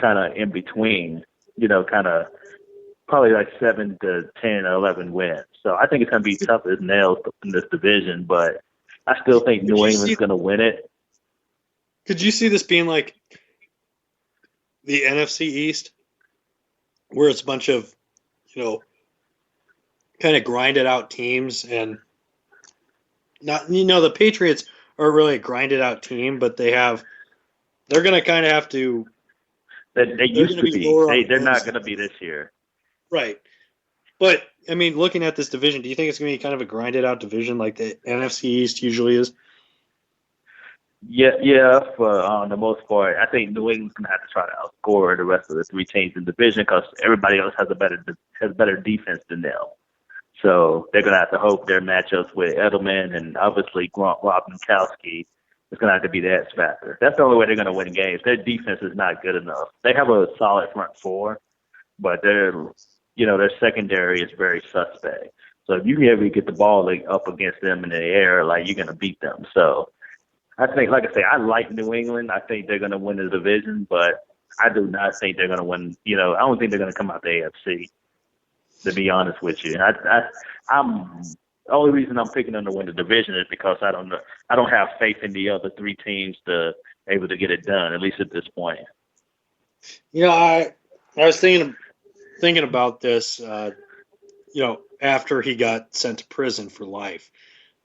kind of in between, kind of probably like 7 to 10 or 11 wins. So I think it's going to be tough as nails in this division, but I still think New England's going to win it. Could you see this being like the NFC East, where it's a bunch of, kind of grinded out teams, and not, the Patriots are really a grinded out team, but they're going to kind of have to. They used to be. They're not losing. going to be this year. Right. But, I mean, looking at this division, do you think it's going to be kind of a grinded out division like the NFC East usually is? Yeah, for the most part, I think New England's gonna have to try to outscore the rest of the 3 teams in the division because everybody else has better defense than them. So they're gonna have to hope their matchups with Edelman and obviously Rob Gronkowski is gonna have to be the X factor. That's the only way they're gonna win games. Their defense is not good enough. They have a solid front four, but their secondary is very suspect. So if you ever get the ball up against them in the air, you're gonna beat them. So I think, like I say, I like New England. I think they're going to win the division, but I do not think they're going to win. I don't think they're going to come out the AFC, to be honest with you. I'm the only reason I'm picking them to win the division is because I don't have faith in the other 3 teams to able to get it done, at least at this point. I was thinking about this, after he got sent to prison for life,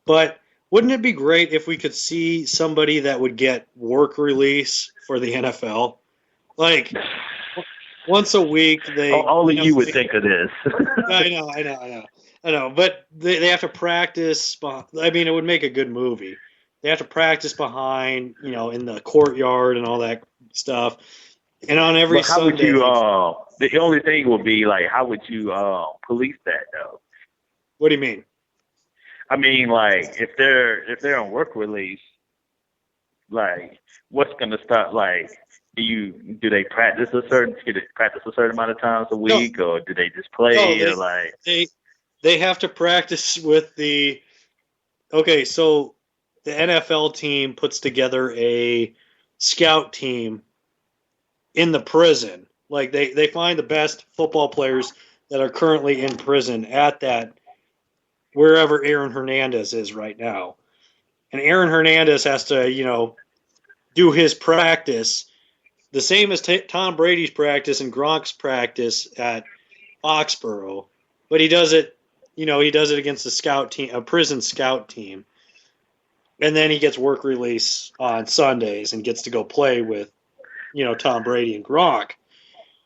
but. Wouldn't it be great if we could see somebody that would get work release for the NFL? Like, once a week, they... Only you would think of this. I know. But they have to practice... I mean, it would make a good movie. They have to practice behind, in the courtyard and all that stuff. And on every Sunday... Would you... the only thing would be, how would you police that, though? What do you mean? I mean, if they're on work release, what's going to stop? Do they practice a certain amount of times a week, or do they just play? They have to practice with the. Okay, so the NFL team puts together a scout team in the prison. They find the best football players that are currently in prison at that. Wherever Aaron Hernandez is right now. And Aaron Hernandez has to, do his practice the same as Tom Brady's practice and Gronk's practice at Foxborough. But he does it, against a scout team, a prison scout team. And then he gets work release on Sundays and gets to go play with, Tom Brady and Gronk.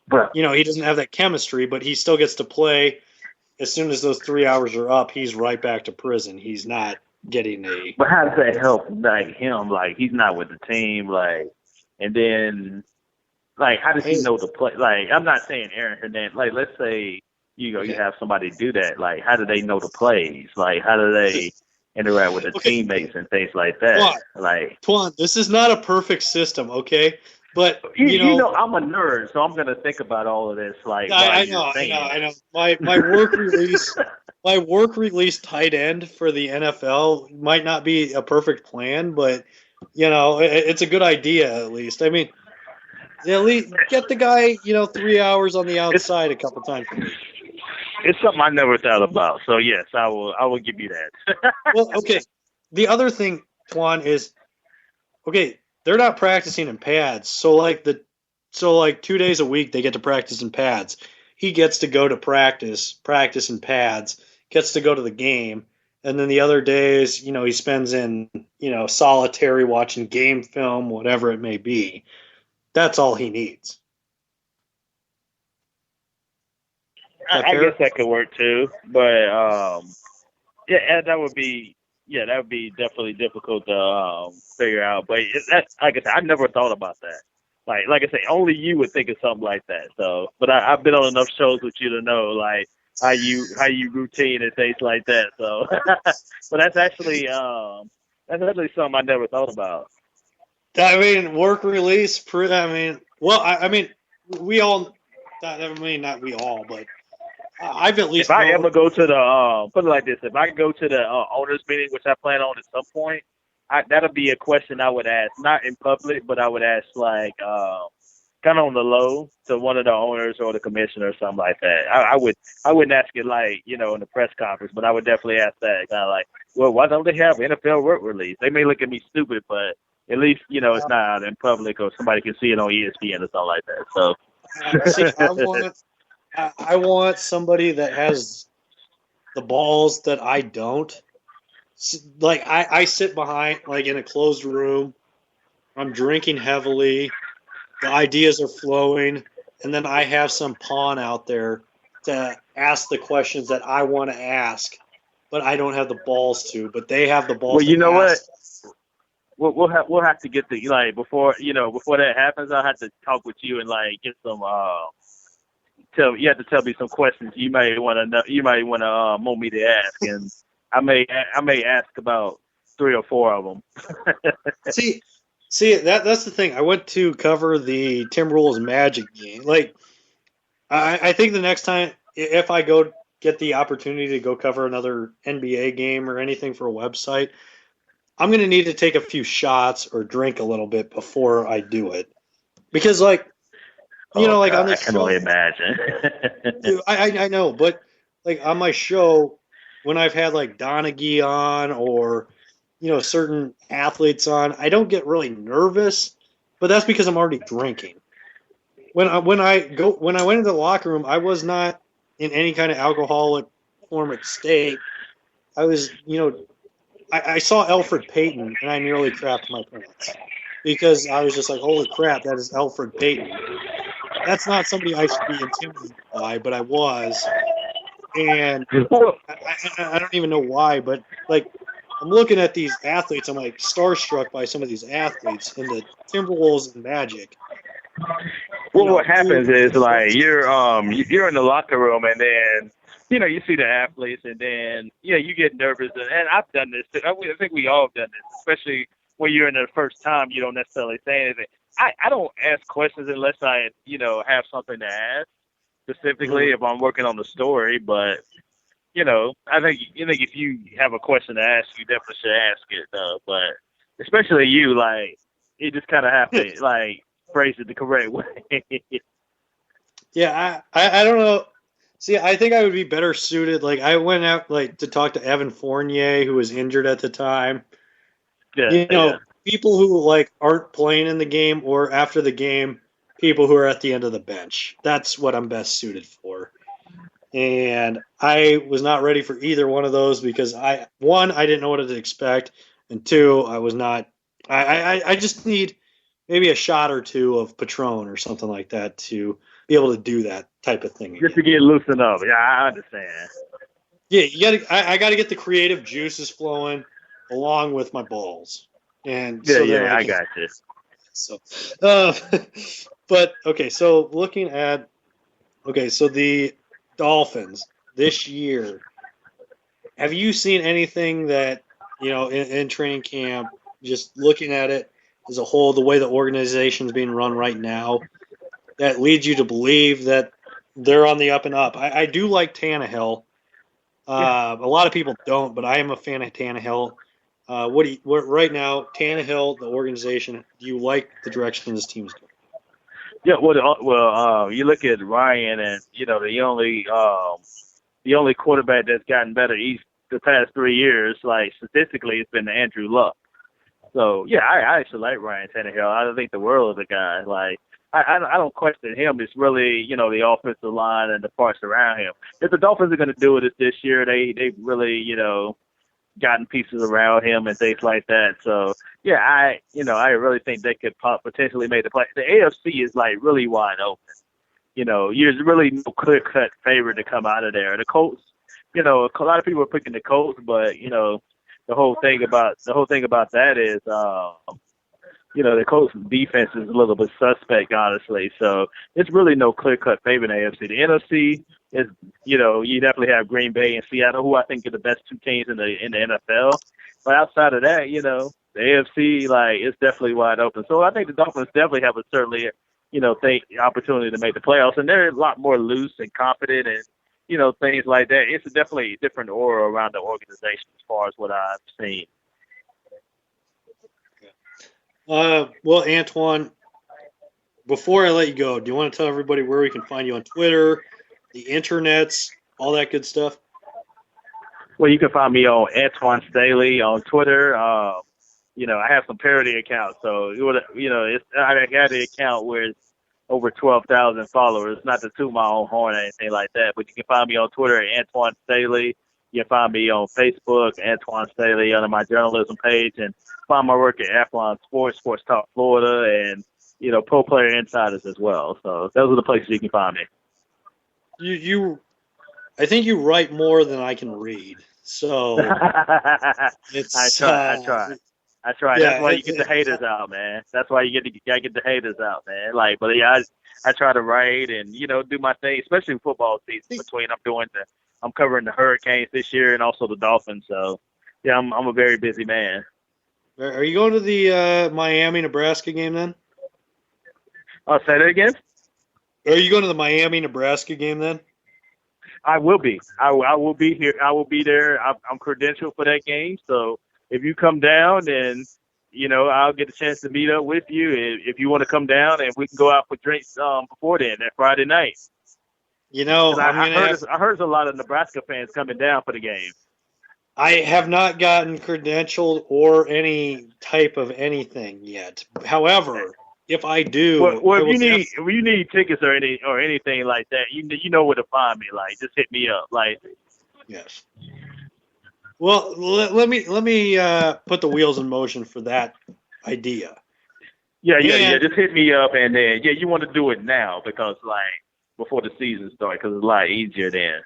But, he doesn't have that chemistry, but he still gets to play. As soon as those 3 hours are up, he's right back to prison. He's not getting a. But how does that help? Him, he's not with the team, and then, how does he know the play? I'm not saying Aaron Hernandez. Let's say you have somebody do that. How do they know the plays? How do they interact with the teammates and things like that? Twan, this is not a perfect system, okay? But I'm a nerd, so I'm gonna think about all of this. I know. My work release tight end for the NFL might not be a perfect plan, but it's a good idea at least. I mean, At least get the guy, 3 hours on the outside a couple times a week. It's something I never thought about. So yes, I will give you that. Well, okay. The other thing, Twan, is okay. They're not practicing in pads, so like 2 days a week they get to practice in pads. He gets to go to practice in pads, gets to go to the game, and then the other days, he spends in solitary watching game film, whatever it may be. That's all he needs. I guess that could work too, but yeah, that would be definitely difficult to figure out. But that's like I said, I never thought about that. Like I say, only you would think of something like that. So, but I've been on enough shows with you to know like how you routine and things like that. So, but that's actually something I never thought about. I mean, work release. I mean, we all. I mean, not we all, but I've at least. If I ever go to the put it like this, if I go to the owners meeting, which I plan on at some point, that'll be a question I would ask, not in public, but I would ask like kind of on the low to one of the owners or the commissioner or something like that. I wouldn't ask it like in the press conference, but I would definitely ask that kind of like, well, why don't they have NFL work release? They may look at me stupid, but at least it's not out in public or somebody can see it on ESPN or something like that. So. See, I want somebody that has the balls that I don't. Like I sit behind, like in a closed room. I'm drinking heavily. The ideas are flowing, and then I have some pawn out there to ask the questions that I want to ask, but I don't have the balls to. But they have the balls. Well, you know ask. what? We'll have to get the before that happens. I'll have to talk with you and like get some you have to tell me some questions you may want to know. You might want to want me to ask, and I may ask about 3 or 4 of them. See that's the thing. I went to cover the Timberwolves Magic game. Like I think the next time if I go get the opportunity to go cover another NBA game or anything for a website, I'm going to need to take a few shots or drink a little bit before I do it. Because, like, on this I can only imagine. I know, but, like, on my show, when I've had, like, Donaghy on or, certain athletes on, I don't get really nervous, but that's because I'm already drinking. When I went into the locker room, I was not in any kind of alcoholic formic state. I was, I saw Elfrid Payton, and I nearly crapped my pants because I was just like, holy crap, that is Elfrid Payton. That's not somebody I should be intimidated by, but I was. And I don't even know why, but, like, I'm looking at these athletes. I'm, like, starstruck by some of these athletes in the Timberwolves and Magic. Well, what happens is, like, you're in the locker room, and then you see the athletes, and then, you get nervous. And I've done this too. I think we all have done this, especially when you're in the first time, you don't necessarily say anything. I don't ask questions unless I, have something to ask, specifically if I'm working on the story. But, I think if you have a question to ask, you definitely should ask it, though. But especially you, like, you just kind of have to, like, phrase it the correct way. Yeah, I don't know. See, I think I would be better suited. Like, I went out to talk to Evan Fournier, who was injured at the time. Yeah, people who aren't playing in the game or after the game, people who are at the end of the bench. That's what I'm best suited for. And I was not ready for either one of those because I didn't know what to expect, and 2, I was not. I just need maybe a shot or 2 of Patron or something like that to be able to do that type of thing. Just to get loosened up. Yeah, I understand. Yeah, I got to get the creative juices flowing along with my balls. And I got you. So, but okay, so looking at so the Dolphins this year, have you seen anything that in training camp? Just looking at it as a whole, the way the organization is being run right now, that leads you to believe that they're on the up and up. I do like Tannehill. A lot of people don't, but I am a fan of Tannehill. What right now, Tannehill, the organization, do you like the direction this team's going? Yeah, you look at Ryan, and the only quarterback that's gotten better the past 3 years, like statistically, it's been Andrew Luck. So yeah, I actually like Ryan Tannehill. I don't think the world of the guy. Like I don't question him. It's really the offensive line and the parts around him. If the Dolphins are going to do it this year, they've really gotten pieces around him and things like that. So yeah, I really think they could potentially make the play. The AFC is like really wide open. There's really no clear cut favorite to come out of there. The Colts, a lot of people are picking the Colts, but the whole thing about that is the Colts defense is a little bit suspect, honestly. So it's really no clear cut favorite in the AFC. The NFC is, you definitely have Green Bay and Seattle, who I think are the best two teams in the NFL. But outside of that, the AFC it's definitely wide open. So I think the Dolphins definitely have opportunity to make the playoffs, and they're a lot more loose and confident and things like that. It's definitely a different aura around the organization as far as what I've seen. Well, Antoine, before I let you go, do you want to tell everybody where we can find you on Twitter, the internets, all that good stuff? Well, you can find me on Antoine Staley on Twitter. I have some parody accounts, so I got the account where it's over 12,000 followers. Not to toot my own horn or anything like that, but you can find me on Twitter at Antoine Staley. You can find me on Facebook, Antoine Staley, under my journalism page, and find my work at Athlon Sports, Sports Talk Florida, and Pro Player Insiders as well. So those are the places you can find me. I think you write more than I can read. So it's I try. Yeah, that's why you get the haters out, man. That's why you gotta get the haters out, man. But yeah, I try to write and do my thing, especially in football season. I'm covering the Hurricanes this year and also the Dolphins. So yeah, I'm a very busy man. Are you going to the Miami-Nebraska game then? I'll say that again. Are you going to the Miami-Nebraska game then? I will be. I will be here. I will be there. I'm credentialed for that game. So if you come down, then I'll get a chance to meet up with you. If you want to come down, and we can go out for drinks before then, that Friday night. I heard there's a lot of Nebraska fans coming down for the game. I have not gotten credentialed or any type of anything yet. However, if I do, if you need tickets or anything like that, you know where to find me. Just hit me up. Yes. Well, let me put the wheels in motion for that idea. Yeah. Just hit me up, and then you want to do it now because before the season starts, because it's a lot easier then.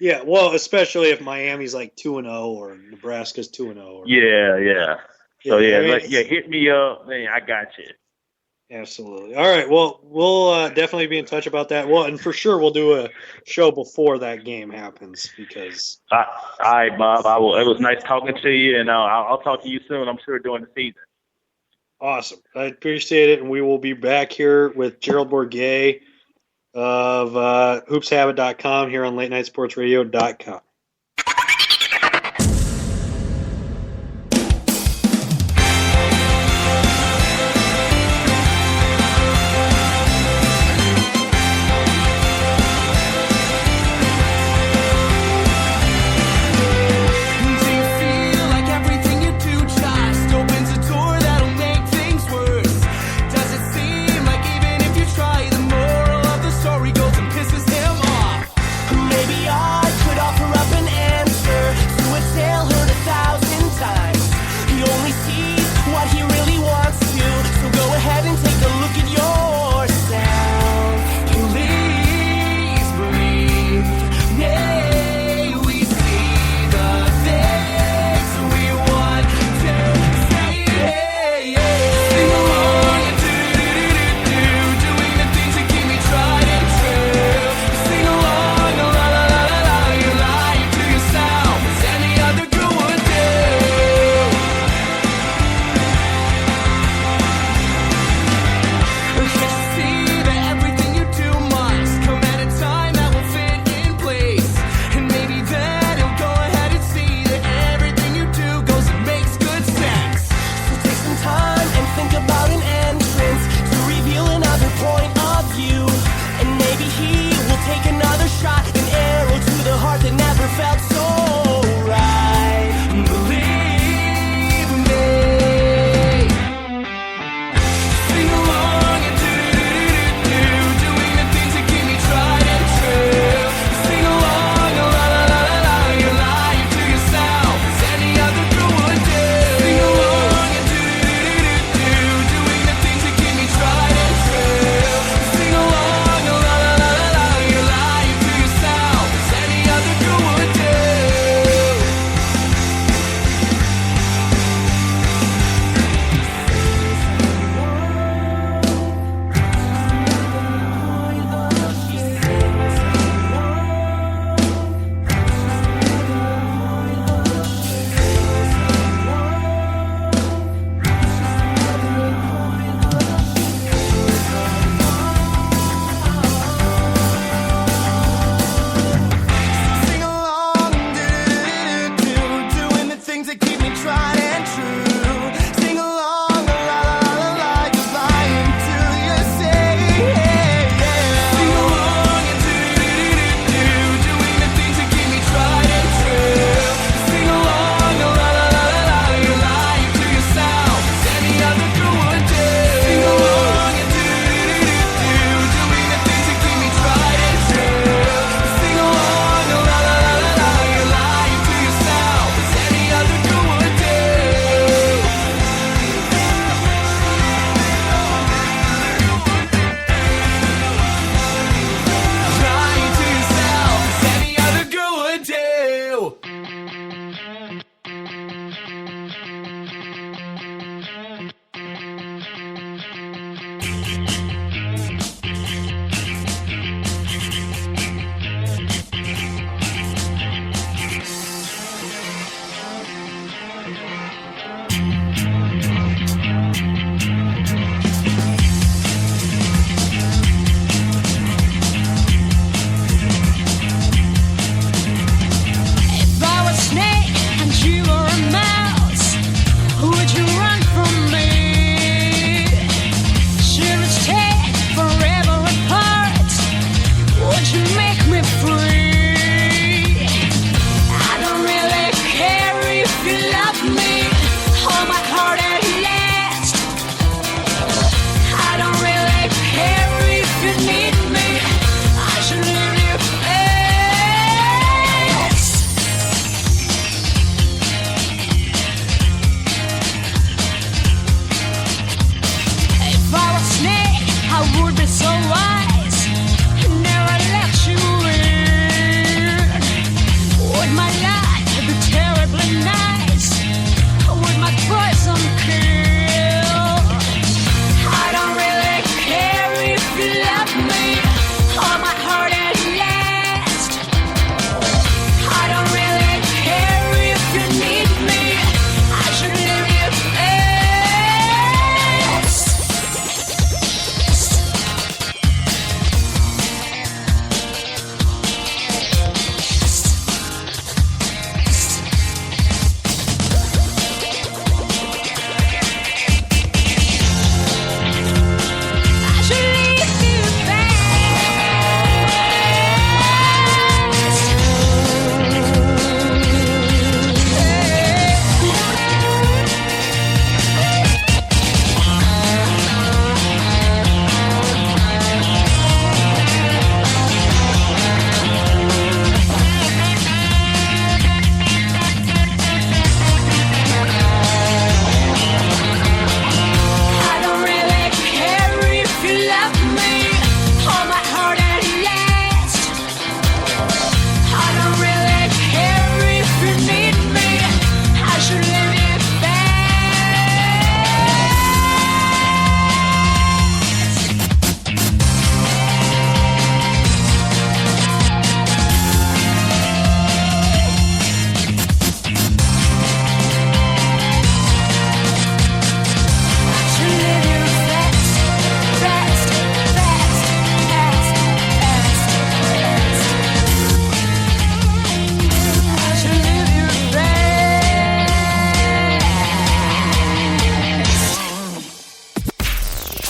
Yeah, well, especially if Miami's 2-0 or Nebraska's 2-0. Yeah. So hit me up, man. I got you. Absolutely. All right. Well, we'll definitely be in touch about that. Well, and for sure we'll do a show before that game happens because. All right, Bob. I will. It was nice talking to you, and I'll talk to you soon. I'm sure during the season. Awesome. I appreciate it, and we will be back here with Gerald Bourguet of hoopshabit.com here on latenightsportsradio.com.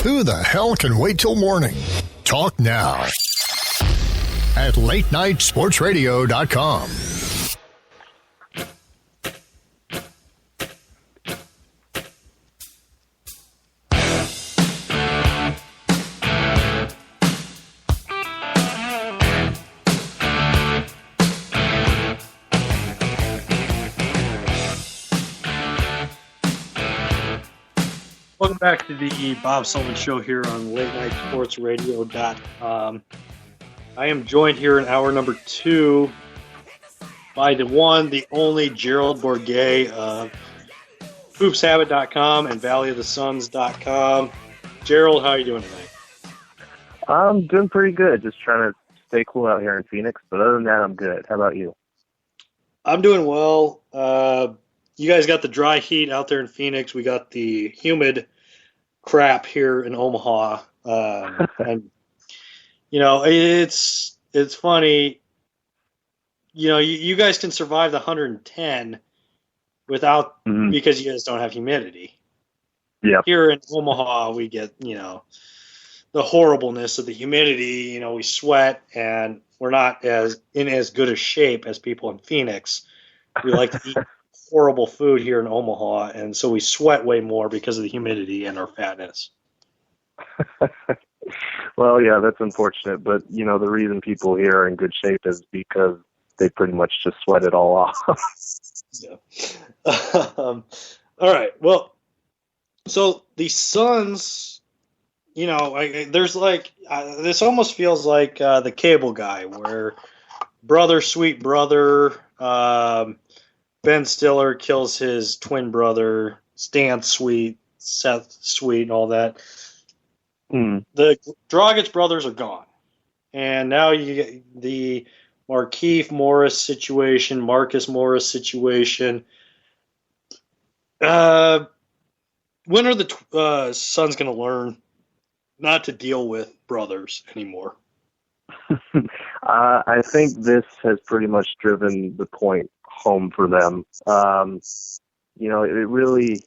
Who the hell can wait till morning? Talk now at latenightsportsradio.com. Welcome back to the Bob Sullivan Show here on latenightsportsradio.com. I am joined here in hour number 2 by the one, the only Gerald Bourget of hoopshabit.com and valleyofthesuns.com. Gerald, how are you doing tonight? I'm doing pretty good. Just trying to stay cool out here in Phoenix. But other than that, I'm good. How about you? I'm doing well. You guys got the dry heat out there in Phoenix. We got the humid crap here in Omaha. And, you know, it's funny. You know, you guys can survive the 110 without because you guys don't have humidity. Yeah. Here in Omaha, we get, you know, the horribleness of the humidity. You know, we sweat and we're not in as good a shape as people in Phoenix. We like to eat horrible food here in Omaha, and so we sweat way more because of the humidity and our fatness. Well, yeah, that's unfortunate. But, you know, the reason people here are in good shape is because they pretty much just sweat it all off. Yeah. All right. Well, so the Suns, you know, there's like this almost feels like the Cable Guy, where brother, sweet brother, Ben Stiller kills his twin brother, Stan Sweet, Seth Sweet, and all that. The Dragic brothers are gone. And now you get the Markieff Morris situation, Marcus Morris situation. When are the Suns going to learn not to deal with brothers anymore? I think this has pretty much driven the point home for them. You know, it really,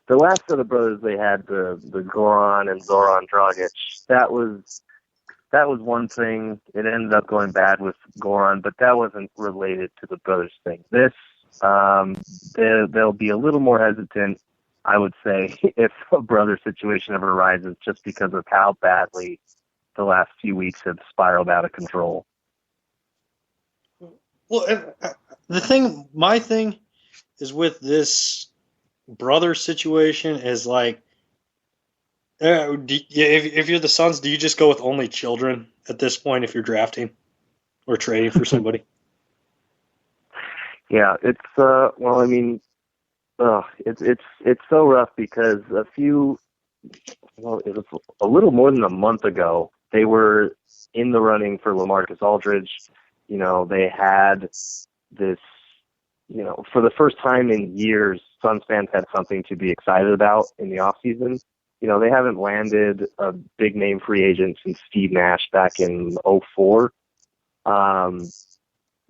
the last of the brothers they had, the Goran and Zoran Dragic, that was one thing. It ended up going bad with Goran, but that wasn't related to the brothers thing. This, they'll be a little more hesitant, I would say, if a brother situation ever arises, just because of how badly the last few weeks have spiraled out of control. Well, my thing is with this brother situation is like, if you're the Suns, do you just go with only children at this point if you're drafting or trading for somebody? Yeah, it's well, I mean, it's so rough because it was a little more than a month ago, they were in the running for LaMarcus Aldridge. You know, they had this, you know, for the first time in years, Suns fans had something to be excited about in the offseason. You know, they haven't landed a big-name free agent since Steve Nash back in 2004. You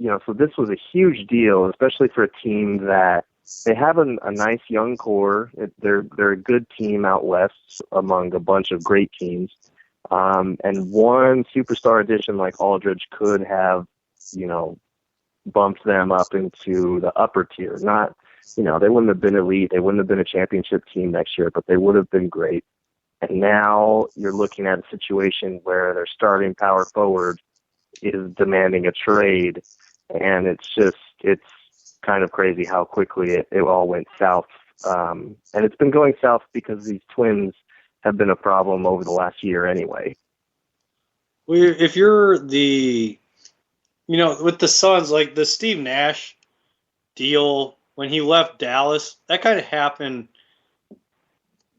know, so this was a huge deal, especially for a team that they have a nice young core. They're a good team out west among a bunch of great teams. And one superstar addition like Aldridge could have, you know, bumped them up into the upper tier. Not, you know, they wouldn't have been elite. They wouldn't have been a championship team next year, but they would have been great. And now you're looking at a situation where their starting power forward is demanding a trade. And it's kind of crazy how quickly it all went south. And it's been going south because these twins have been a problem over the last year anyway. Well, if you're the, you know, with the Suns, like the Steve Nash deal, when he left Dallas, that kind of happened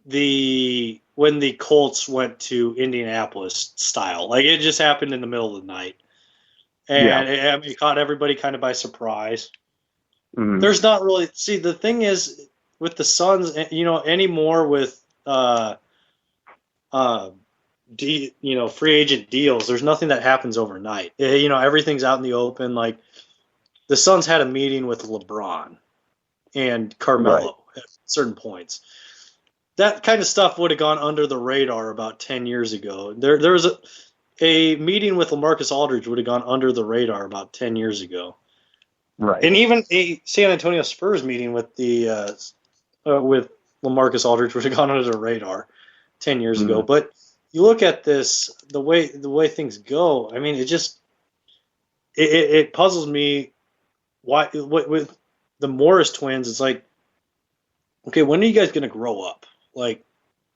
when the Colts went to Indianapolis style. Like, it just happened in the middle of the night. And it caught everybody kind of by surprise. Mm-hmm. There's not really – see, the thing is with the Suns, you know, anymore with free agent deals, there's nothing that happens overnight. You know, everything's out in the open. Like, the Suns had a meeting with LeBron and Carmelo at certain points. that kind of stuff would have gone under the radar about 10 years ago. There was a meeting with LaMarcus Aldridge would have gone under the radar about 10 years ago. Right. And even a San Antonio Spurs meeting with with LaMarcus Aldridge would have gone under the radar 10 years ago. But you look at this, the way things go. I mean, it puzzles me why with the Morris twins. It's like, okay, when are you guys going to grow up? Like,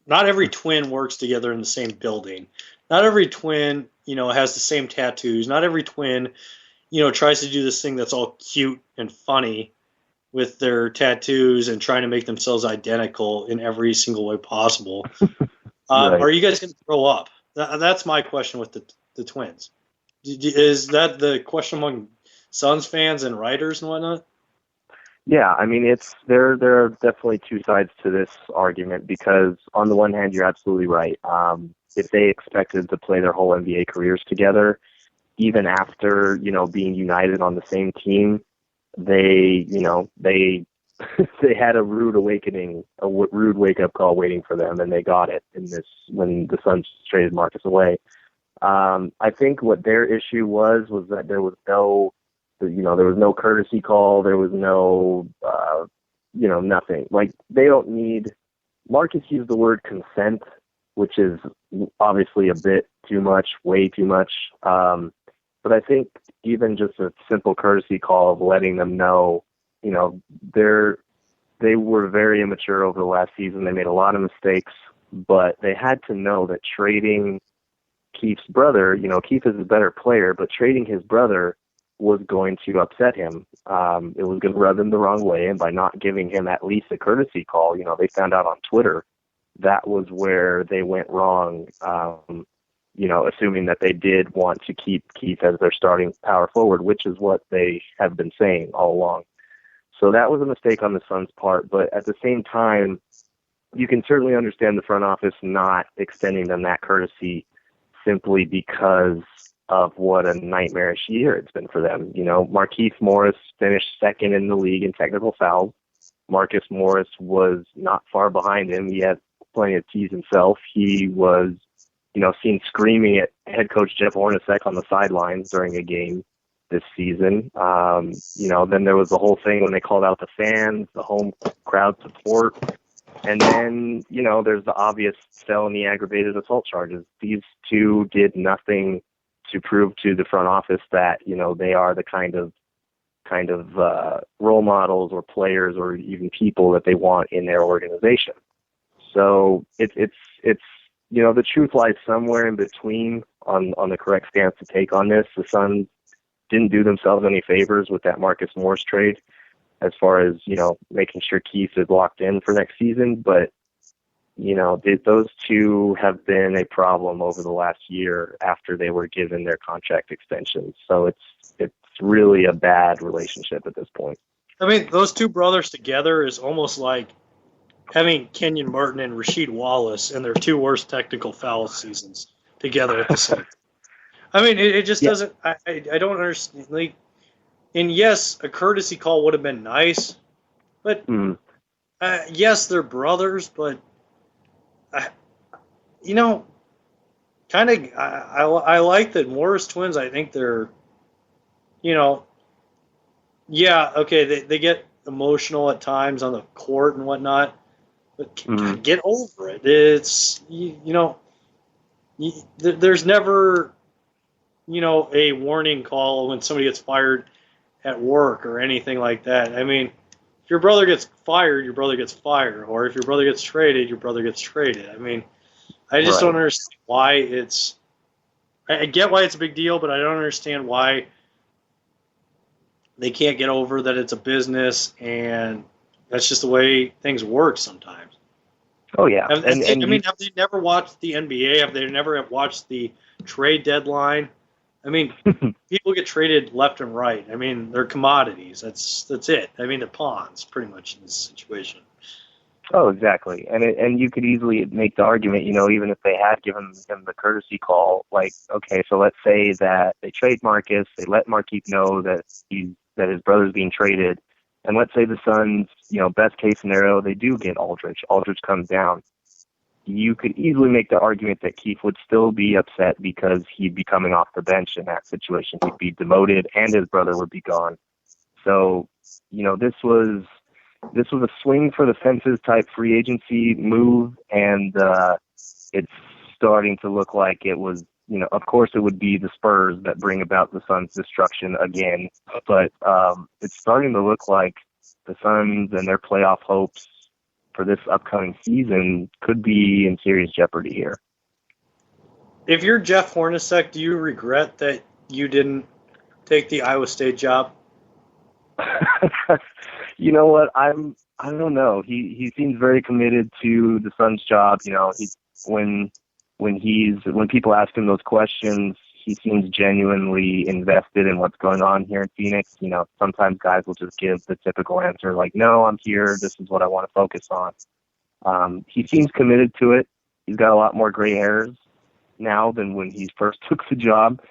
not every twin works together in the same building. Not every twin, has the same tattoos. Not every twin, tries to do this thing that's all cute and funny with their tattoos and trying to make themselves identical in every single way possible. Right. Are you guys going to grow up? That's my question with the twins. Is that the question among Suns fans and writers and whatnot? Yeah, I mean, there are definitely two sides to this argument because on the one hand, you're absolutely right. If they expected to play their whole NBA careers together, even after, being united on the same team, they had a rude awakening, a rude wake-up call waiting for them, and they got it when the Suns traded Marcus away. I think what their issue was that there was no courtesy call, there was no, nothing. Like, they don't need. Marcus used the word consent, which is obviously a bit too much, way too much. But I think even just a simple courtesy call of letting them know, they were very immature over the last season. They made a lot of mistakes, but they had to know that trading Keith's brother, Keith is a better player, but trading his brother was going to upset him. It was going to rub him the wrong way, and by not giving him at least a courtesy call, they found out on Twitter that was where they went wrong, assuming that they did want to keep Keith as their starting power forward, which is what they have been saying all along. So that was a mistake on the Suns' part, but at the same time, you can certainly understand the front office not extending them that courtesy simply because of what a nightmarish year it's been for them. Markieff Morris finished second in the league in technical fouls. Marcus Morris was not far behind him. He had plenty of tease himself. He was, seen screaming at head coach Jeff Hornacek on the sidelines during a game this season. Then there was the whole thing when they called out the fans, the home crowd support. And then, there's the obvious felony aggravated assault charges. These two did nothing to prove to the front office that, they are the kind of role models or players or even people that they want in their organization. So it's the truth lies somewhere in between on the correct stance to take on this. The Suns didn't do themselves any favors with that Marcus Morris trade as far as, making sure Keith is locked in for next season. But, those two have been a problem over the last year after they were given their contract extensions. So it's really a bad relationship at this point. I mean, those two brothers together is almost like having Kenyon Martin and Rasheed Wallace in their two worst technical foul seasons together at the same time. I mean, it just doesn't. I don't understand. Like, and yes, a courtesy call would have been nice, but yes, they're brothers. But kind of, I like the Morris twins. I think they're, okay, they get emotional at times on the court and whatnot, but get over it. It's there's never a warning call when somebody gets fired at work or anything like that. I mean, if your brother gets fired, your brother gets fired, or if your brother gets traded, your brother gets traded. I mean, I just don't understand why it's. I get why it's a big deal, but I don't understand why they can't get over that it's a business and that's just the way things work sometimes. Oh yeah, have they never watched the NBA? Have they never watched the trade deadline? I mean, people get traded left and right. I mean, they're commodities. That's it. I mean, they're pawns pretty much in this situation. Oh, exactly. And you could easily make the argument, even if they had given him the courtesy call, like, okay, so let's say that they trade Marcus, they let Markieff know that his brother's being traded, and let's say the Suns, best case scenario, they do get Aldridge. Aldridge comes down. you could easily make the argument that Keith would still be upset because he'd be coming off the bench in that situation. He'd be demoted and his brother would be gone. So, this was a swing for the fences type free agency move, and it's starting to look like it was, of course it would be the Spurs that bring about the Suns' destruction again, but it's starting to look like the Suns and their playoff hopes for this upcoming season could be in serious jeopardy here. If you're Jeff Hornacek, do you regret that you didn't take the Iowa State job? You know what? I don't know. He seems very committed to the Suns' job. When people ask him those questions, he seems genuinely invested in what's going on here in Phoenix. Sometimes guys will just give the typical answer like, no, I'm here. This is what I want to focus on. He seems committed to it. He's got a lot more gray hairs now than when he first took the job.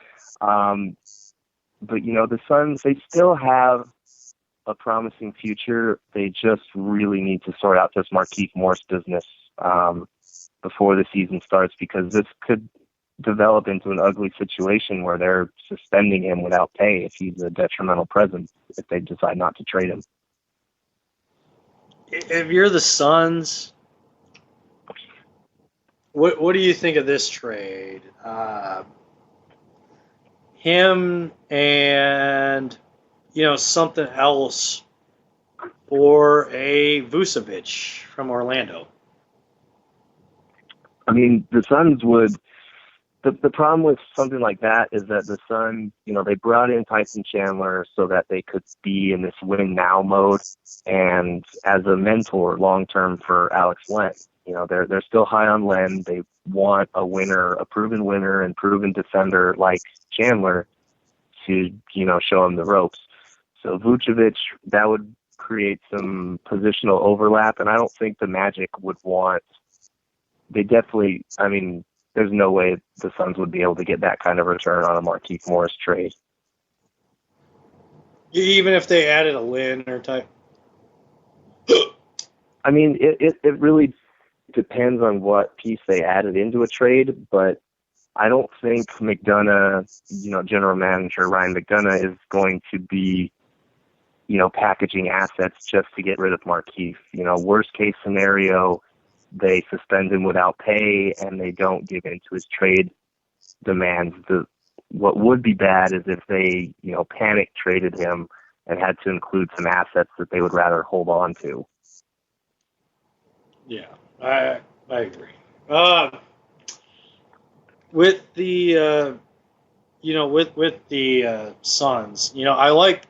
But, the Suns, they still have a promising future. They just really need to sort out this Markieff Morris business before the season starts, because this could develop into an ugly situation where they're suspending him without pay if he's a detrimental presence, if they decide not to trade him. If you're the Suns, what do you think of this trade? Him and something else for a Vucevic from Orlando. I mean, the Suns would. The problem with something like that is that the Suns, they brought in Tyson Chandler so that they could be in this win now mode, and as a mentor long term for Alex Len. They're still high on Len. They want a winner, a proven winner and proven defender like Chandler to, show him the ropes. So Vucevic, that would create some positional overlap, and I don't think the Magic would want. They definitely, there's no way the Suns would be able to get that kind of return on a Markieff Morris trade. Even if they added a Lin or type? It really depends on what piece they added into a trade, but I don't think McDonough, general manager Ryan McDonough is going to be, packaging assets just to get rid of Markieff. Worst case scenario, they suspend him without pay and they don't give in to his trade demands. What would be bad is if they, panic traded him and had to include some assets that they would rather hold on to. Yeah, I agree. With the with the Suns, I like,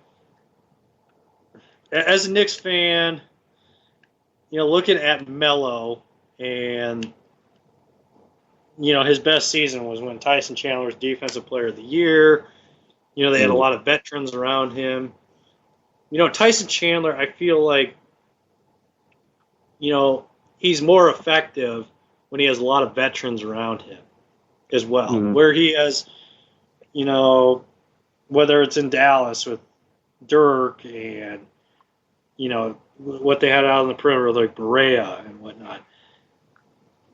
as a Knicks fan, looking at Melo, and his best season was when Tyson Chandler was Defensive Player of the Year. They had a lot of veterans around him. Tyson Chandler, I feel like he's more effective when he has a lot of veterans around him as well. Mm-hmm. Where he has, whether it's in Dallas with Dirk and what they had out on the perimeter like Berea and whatnot.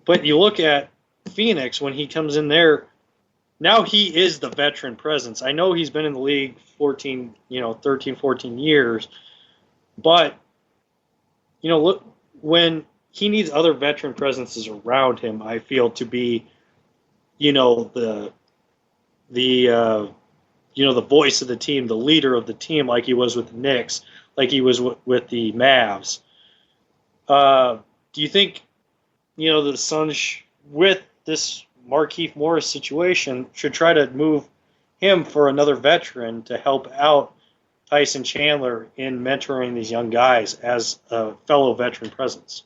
But you look at Phoenix when he comes in there, now he is the veteran presence. I know he's been in the league 13, 14 years, but look, when he needs other veteran presences around him, I feel, to be, the voice of the team, the leader of the team, like he was with the Knicks, like he was with the Mavs. Do you think, the Suns, with this Markieff Morris situation, should try to move him for another veteran to help out Tyson Chandler in mentoring these young guys as a fellow veteran presence?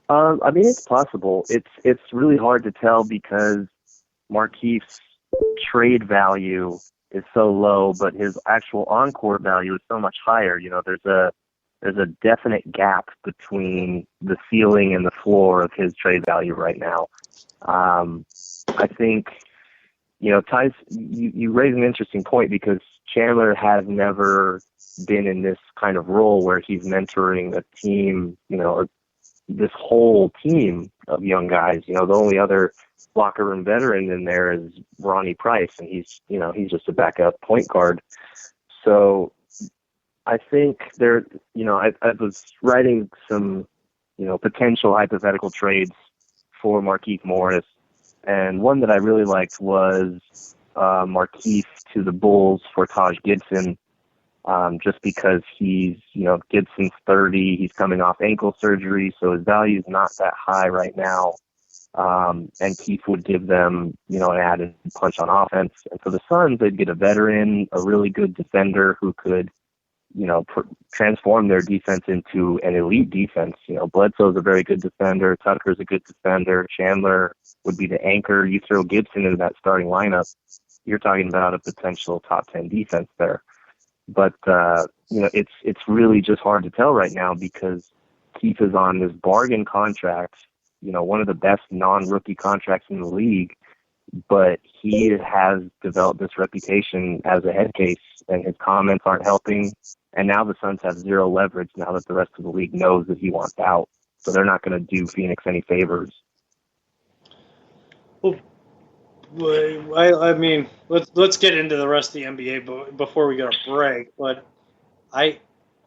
It's possible. It's really hard to tell because Markieff's trade value is so low, but his actual on-court value is so much higher. There's a definite gap between the ceiling and the floor of his trade value right now. I think, Tyson, you raise an interesting point because Chandler has never been in this kind of role where he's mentoring a team, this whole team of young guys. You know, the only other locker room veteran in there is Ronnie Price, and he's just a backup point guard. So I think there, I was writing some, potential hypothetical trades for Markieff Morris, and one that I really liked was Markieff to the Bulls for Taj Gibson, just because he's, Gibson's 30, he's coming off ankle surgery, so his value is not that high right now. And Keith would give them, an added punch on offense. And for the Suns, they'd get a veteran, a really good defender who could, transform their defense into an elite defense. Bledsoe's a very good defender. Tucker's a good defender. Chandler would be the anchor. You throw Gibson into that starting lineup, you're talking about a potential top 10 defense there. But, it's really just hard to tell right now because Keith is on this bargain contract, one of the best non-rookie contracts in the league, but he has developed this reputation as a head case, and his comments aren't helping. And now the Suns have zero leverage now that the rest of the league knows that he wants out. So they're not going to do Phoenix any favors. Well, I mean, let's get into the rest of the NBA before we go to break. But I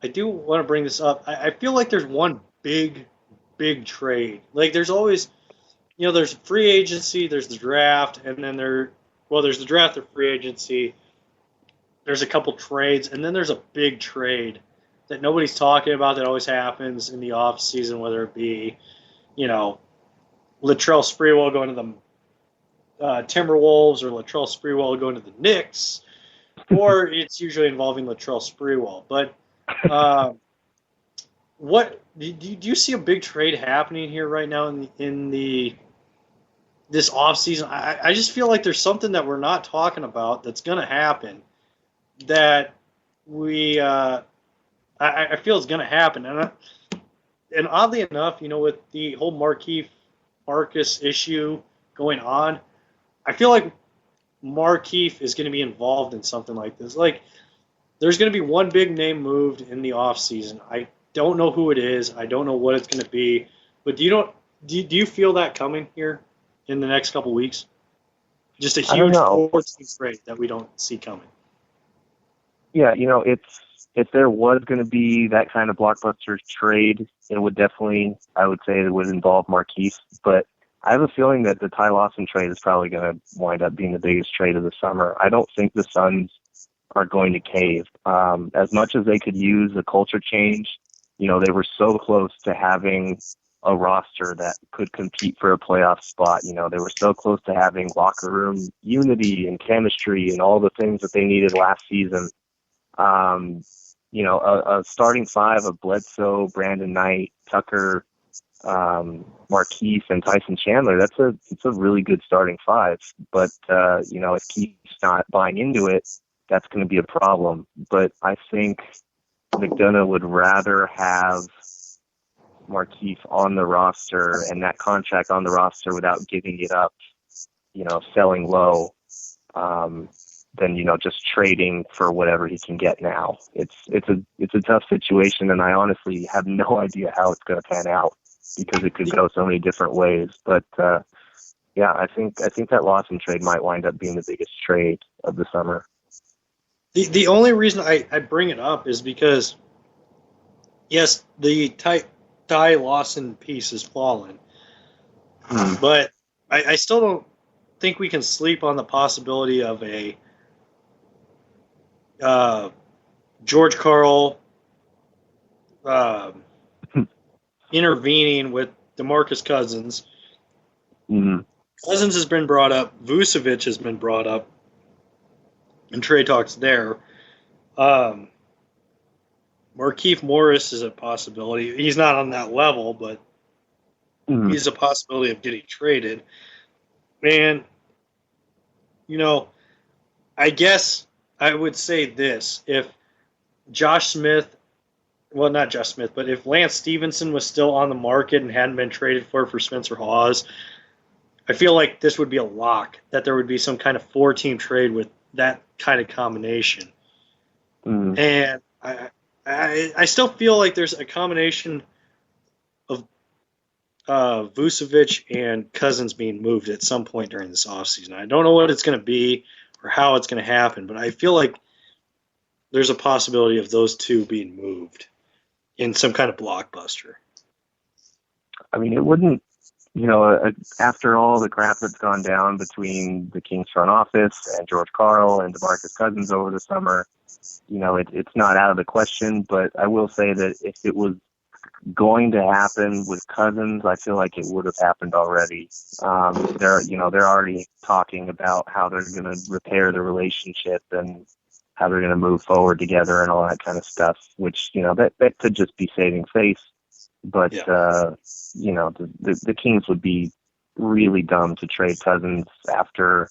do want to bring this up. I feel like there's one big trade. Like there's always, there's free agency, there's the draft, and then there's the draft or free agency. There's a couple trades, and then there's a big trade that nobody's talking about that always happens in the off season, whether it be, Latrell Sprewell going to the Timberwolves or Latrell Sprewell going to the Knicks, or it's usually involving Latrell Sprewell. But what do you see a big trade happening here right now in this off season? I just feel like there's something that we're not talking about that's going to happen that we I feel is going to happen, and oddly enough, with the whole Marcus issue going on, I feel like Markieff is going to be involved in something like this. Like, there's going to be one big name moved in the offseason. I don't know who it is. I don't know what it's going to be. But do you feel that coming here in the next couple weeks? Just a huge 4-team trade that we don't see coming. Yeah, if there was going to be that kind of blockbuster trade, it would definitely, I would say, it would involve Markieff. But I have a feeling that the Ty Lawson trade is probably going to wind up being the biggest trade of the summer. I don't think the Suns are going to cave. As much as they could use a culture change, they were so close to having a roster that could compete for a playoff spot. They were so close to having locker room unity and chemistry and all the things that they needed last season. A starting five of Bledsoe, Brandon Knight, Tucker, Markieff, and Tyson Chandler, it's a really good starting five. But, if Keith's not buying into it, that's going to be a problem. But I think McDonough would rather have Markieff on the roster and that contract on the roster without giving it up, selling low, than, just trading for whatever he can get now. It's a tough situation, and I honestly have no idea how it's going to pan out because it could go so many different ways. But, I think that Lawson trade might wind up being the biggest trade of the summer. The only reason I bring it up is because, yes, the Ty Lawson piece has fallen, but I still don't think we can sleep on the possibility of a George Karl intervening with DeMarcus Cousins. Mm-hmm. Cousins has been brought up. Vucevic has been brought up in trade talks there. Markieff Morris is a possibility. He's not on that level, but he's a possibility of getting traded. And, I guess I would say this. If Josh Smith, well, not Josh Smith, but if Lance Stevenson was still on the market and hadn't been traded for Spencer Hawes, I feel like this would be a lock, that there would be some kind of 4-team trade with that kind of combination. And I still feel like there's a combination of Vucevic and Cousins being moved at some point during this offseason. I don't know what it's going to be or how it's going to happen, but I feel like there's a possibility of those two being moved in some kind of blockbuster. I mean, it wouldn't, after all the crap that's gone down between the Kings front office and George Karl and DeMarcus Cousins over the summer, it's not out of the question. But I will say that if it was going to happen with Cousins, I feel like it would have happened already. They're already talking about how they're going to repair the relationship and how they're going to move forward together and all that kind of stuff, which, that could just be saving face. But, the Kings would be really dumb to trade Cousins after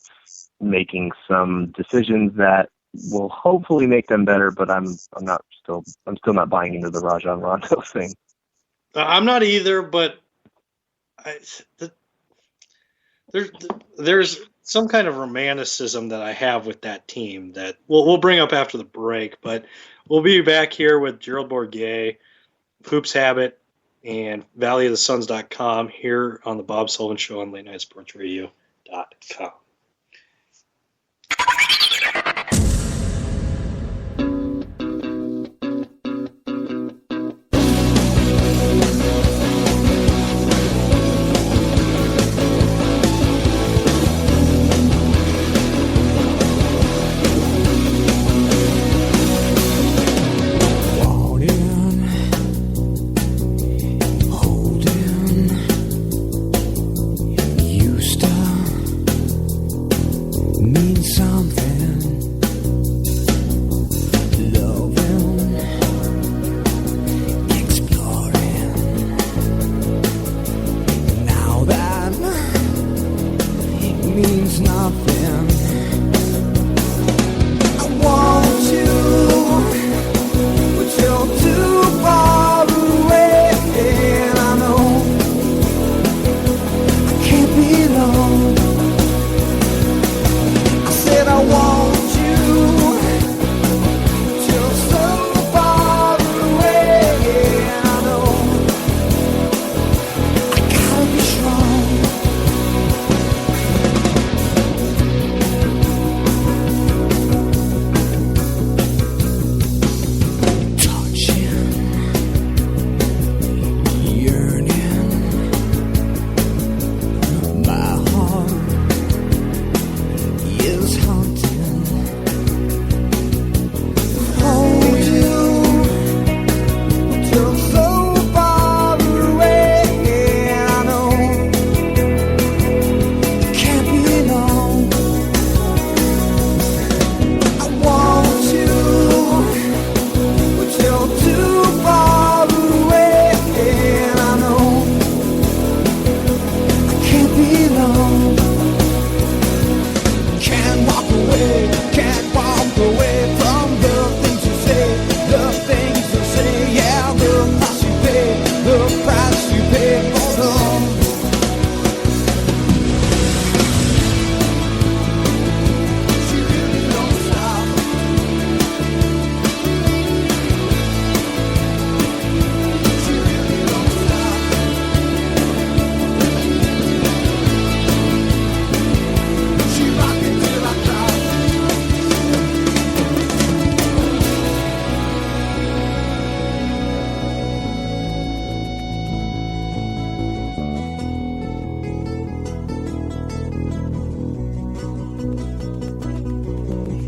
making some decisions that will hopefully make them better, but I'm still not buying into the Rajon Rondo thing. I'm not either, but there's some kind of romanticism that I have with that team that we'll bring up after the break. But we'll be back here with Gerald Bourguet, Hoops Habit, and valleyofthesuns.com here on the Bob Sullivan Show on LateNightSportsRadio.com.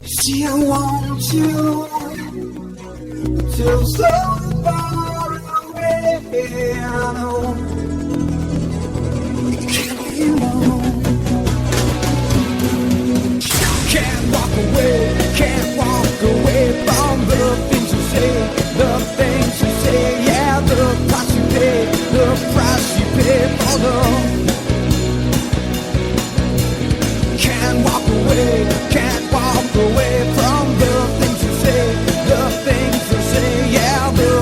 See, I want you till so far away. I know it can't be long. Can't walk away from the things you say, the things you say. Yeah, the price you pay for them. Can't walk away from the things you say, the things you say. Yeah, the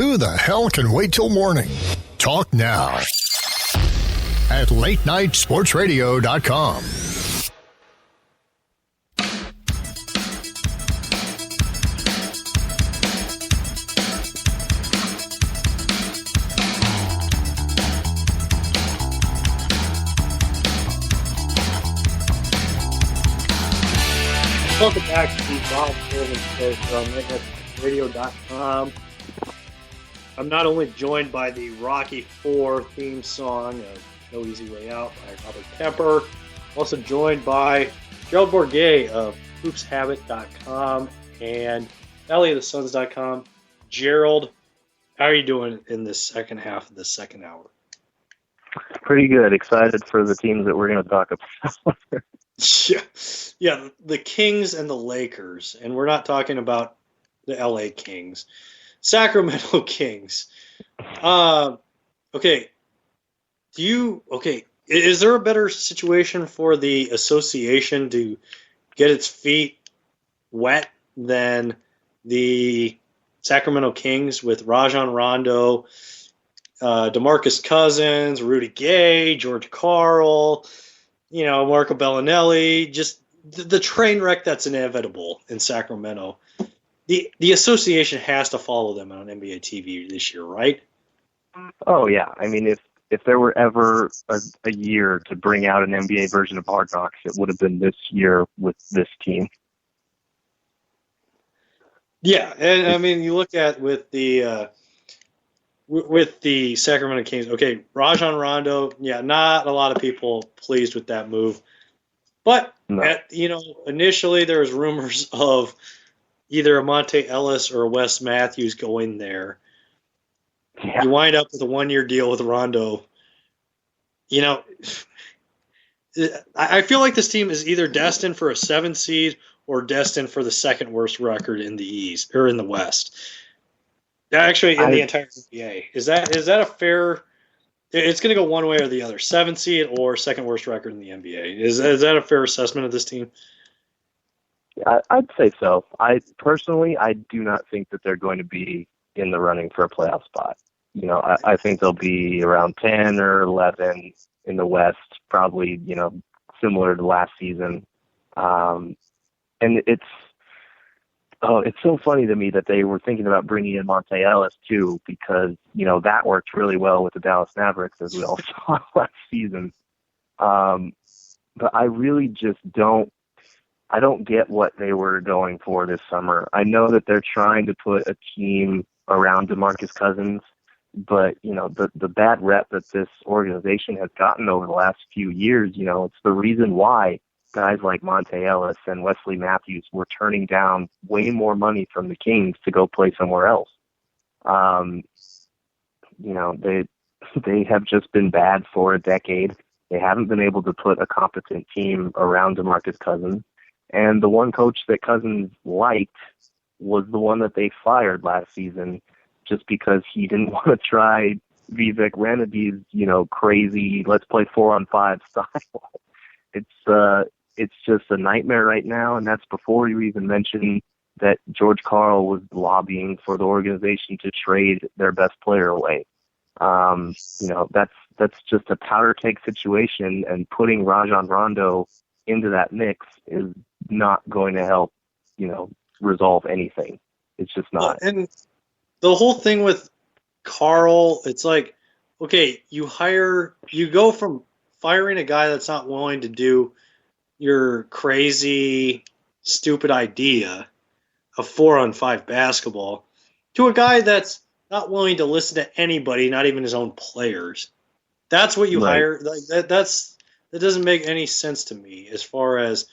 Who the hell can wait till morning? Talk now at latenightsportsradio.com. Welcome back to the Bob Sullivan Show from latenightsportsradio.com. I'm not only joined by the Rocky IV theme song of No Easy Way Out by Robert Kemper, also joined by Gerald Bourget of hoopshabit.com and valleyofthesuns.com. Gerald, how are you doing in this second half of the second hour? Pretty good. Excited for the teams that we're going to talk about. Yeah, the Kings and the Lakers, and we're not talking about the LA Kings. Sacramento Kings. Okay. Is there a better situation for the association to get its feet wet than the Sacramento Kings with Rajon Rondo, DeMarcus Cousins, Rudy Gay, George Karl, Marco Bellinelli, just the train wreck that's inevitable in Sacramento. The association has to follow them on NBA TV this year, right? Oh, yeah. I mean, if there were ever a year to bring out an NBA version of Hard Knocks, it would have been this year with this team. Yeah, and I mean, you look at with the Sacramento Kings. Okay, Rajon Rondo. Yeah, not a lot of people pleased with that move, but No. Initially there was rumors of either a Monte Ellis or a Wes Matthews going there. Yeah. You wind up with a 1-year deal with Rondo. I feel like this team is either destined for a 7 seed or destined for the second worst record in the East or in the West. Actually, in the entire NBA. Is that a fair? It's going to go one way or the other: 7 seed or second worst record in the NBA. Is that a fair assessment of this team? I'd say so. I do not think that they're going to be in the running for a playoff spot. I think they'll be around 10 or 11 in the West, probably, similar to last season. And it's so funny to me that they were thinking about bringing in Monte Ellis too, because, that worked really well with the Dallas Mavericks, as we all saw last season. But I really just don't get what they were going for this summer. I know that they're trying to put a team around DeMarcus Cousins, but, the bad rep that this organization has gotten over the last few years, it's the reason why guys like Monte Ellis and Wesley Matthews were turning down way more money from the Kings to go play somewhere else. They have just been bad for a decade. They haven't been able to put a competent team around DeMarcus Cousins. And the one coach that Cousins liked was the one that they fired last season just because he didn't want to try Vivek Ranadi's, crazy, let's play 4-on-5 style. It's just a nightmare right now, and that's before you even mention that George Karl was lobbying for the organization to trade their best player away. That's just a powder keg situation, and putting Rajon Rondo into that mix is not going to help, resolve anything. It's just not. And the whole thing with Karl, it's like, okay, you go from firing a guy that's not willing to do your crazy, stupid idea of 4-on-5 basketball to a guy that's not willing to listen to anybody, not even his own players. That's what you hire. Like that doesn't make any sense to me as far as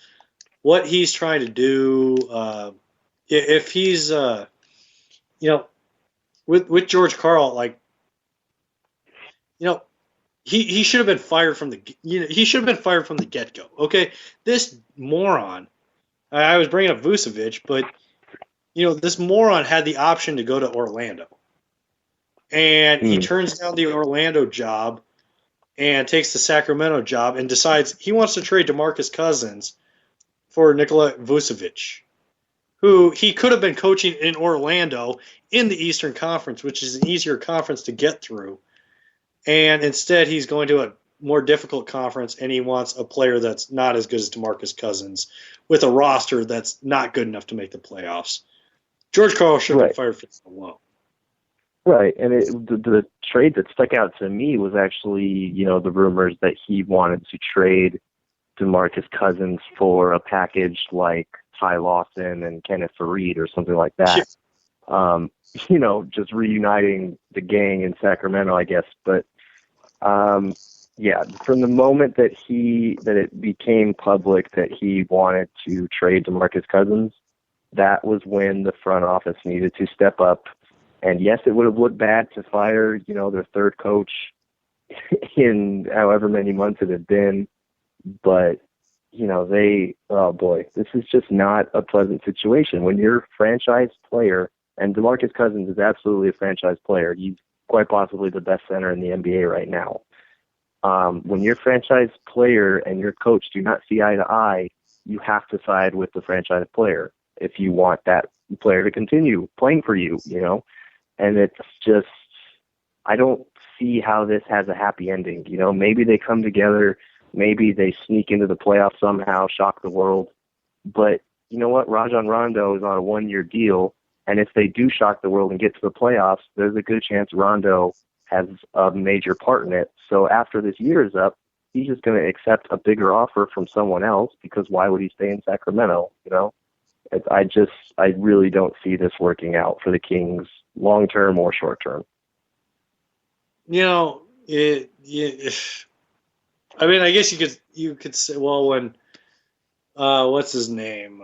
what he's trying to do. If he's, with George Karl, like, he should have been fired from the get-go. Okay, this moron. I was bringing up Vucevic, but this moron had the option to go to Orlando, and he turns down the Orlando job and takes the Sacramento job and decides he wants to trade DeMarcus Cousins for Nikola Vucevic, who he could have been coaching in Orlando in the Eastern Conference, which is an easier conference to get through. And instead, he's going to a more difficult conference, and he wants a player that's not as good as DeMarcus Cousins with a roster that's not good enough to make the playoffs. George Karl should have been fired for so long. Right, and the trade that stuck out to me was actually, the rumors that he wanted to trade DeMarcus Cousins for a package like Ty Lawson and Kenneth Faried or something like that. Just reuniting the gang in Sacramento, I guess. But from the moment that it became public that he wanted to trade DeMarcus Cousins, that was when the front office needed to step up. And yes, it would have looked bad to fire, their third coach in however many months it had been. But, this is just not a pleasant situation. When you're a franchise player, and DeMarcus Cousins is absolutely a franchise player. He's quite possibly the best center in the NBA right now. When your franchise player and your coach do not see eye to eye, you have to side with the franchise player if you want that player to continue playing for you, And it's just, I don't see how this has a happy ending. Maybe they come together, maybe they sneak into the playoffs somehow, shock the world. But you know what? Rajon Rondo is on a 1-year deal, and if they do shock the world and get to the playoffs, there's a good chance Rondo has a major part in it. So after this year is up, he's just going to accept a bigger offer from someone else, because why would he stay in Sacramento? I really don't see this working out for the Kings long term or short term. I guess you could say, well, when what's his name,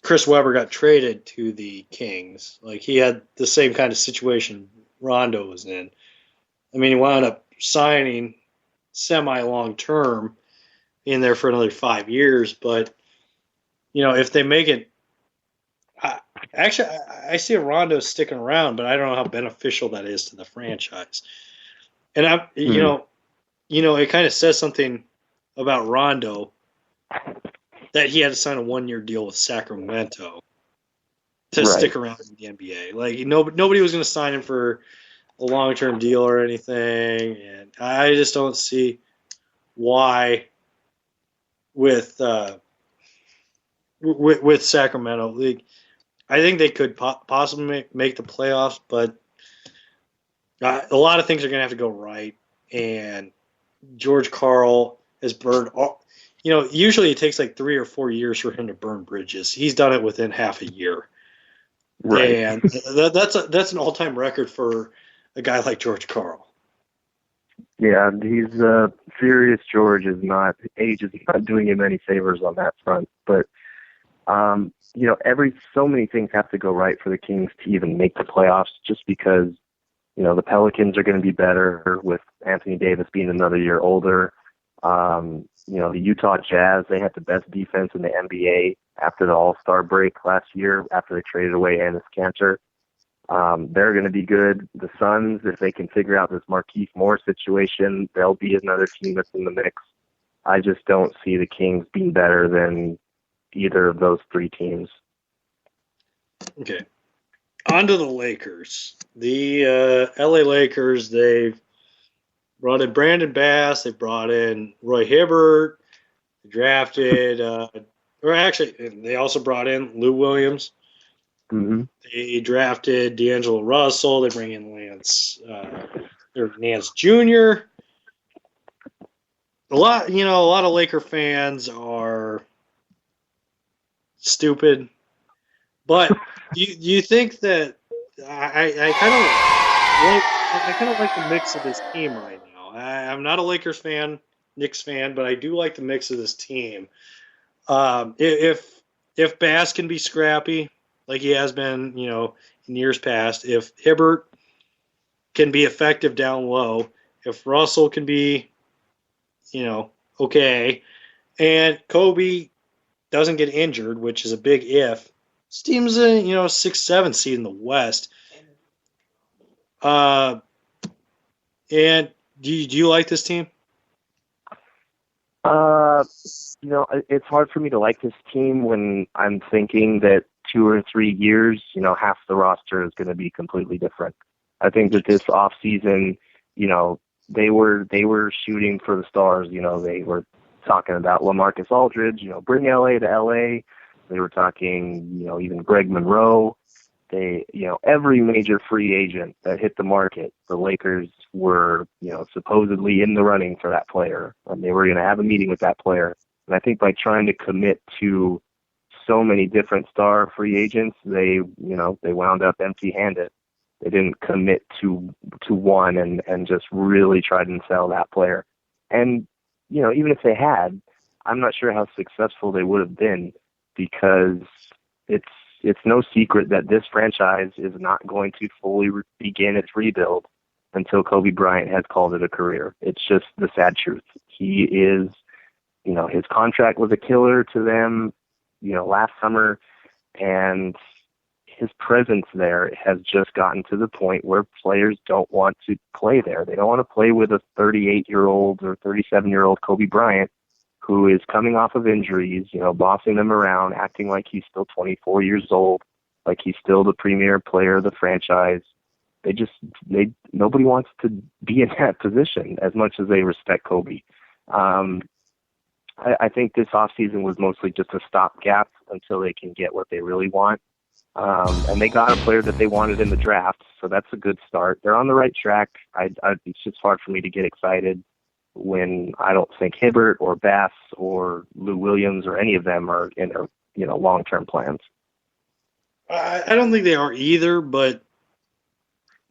Chris Webber got traded to the Kings, like he had the same kind of situation Rondo was in. I mean, he wound up signing semi-long term in there for another 5 years, but if they make it, I see a Rondo sticking around, but I don't know how beneficial that is to the franchise. And it kind of says something about Rondo that he had to sign a 1-year deal with Sacramento to stick around in the NBA. Like nobody was going to sign him for a long-term deal or anything, and I just don't see why with Sacramento. Like, I think they could possibly make the playoffs, but a lot of things are going to have to go right. And George Karl has burned all. Usually it takes like 3 or 4 years for him to burn bridges. He's done it within half a year, and that's an all-time record for a guy like George Karl. Yeah, he's Furious George is not. Age is not doing him any favors on that front, but. So many things have to go right for the Kings to even make the playoffs, just because, the Pelicans are going to be better with Anthony Davis being another year older. The Utah Jazz, they had the best defense in the NBA after the All-Star break last year, after they traded away Enes Kanter. They're going to be good. The Suns, if they can figure out this Markieff Morris situation, they'll be another team that's in the mix. I just don't see the Kings being better than either of those 3 teams. Okay. On to the Lakers. The LA Lakers, they've brought in Brandon Bass, they brought in Roy Hibbert, they drafted, they also brought in Lou Williams. Mm-hmm. They drafted D'Angelo Russell, they bring in Nance Jr. A lot of Laker fans are stupid, but you think that I kind of like the mix of this team right now. I'm not a Lakers fan, Knicks fan, but I do like the mix of this team. If Bass can be scrappy like he has been, in years past, if Hibbert can be effective down low, if Russell can be, okay, and Kobe doesn't get injured, which is a big if. This team's a 6-7 seed in the West. And do you like this team? It's hard for me to like this team when I'm thinking that 2 or 3 years, half the roster is going to be completely different. I think that this off season, they were shooting for the stars. They were talking about LaMarcus Aldridge, bring LA to LA. They were talking, even Greg Monroe. Every major free agent that hit the market, the Lakers were, supposedly in the running for that player, and they were going to have a meeting with that player. And I think by trying to commit to so many different star free agents, they wound up empty-handed. They didn't commit to one and just really try and sell that player. And, even if they had, I'm not sure how successful they would have been, because it's no secret that this franchise is not going to fully begin its rebuild until Kobe Bryant has called it a career. It's just the sad truth. He is, his contract was a killer to them, last summer, and his presence there has just gotten to the point where players don't want to play there. They don't want to play with a 38-year-old or 37-year-old Kobe Bryant who is coming off of injuries, bossing them around, acting like he's still 24 years old, like he's still the premier player of the franchise. Nobody wants to be in that position as much as they respect Kobe. I think this offseason was mostly just a stopgap until they can get what they really want. And they got a player that they wanted in the draft, so that's a good start. They're on the right track. It's just hard for me to get excited when I don't think Hibbert or Bass or Lou Williams or any of them are in their long-term plans. I don't think they are either, but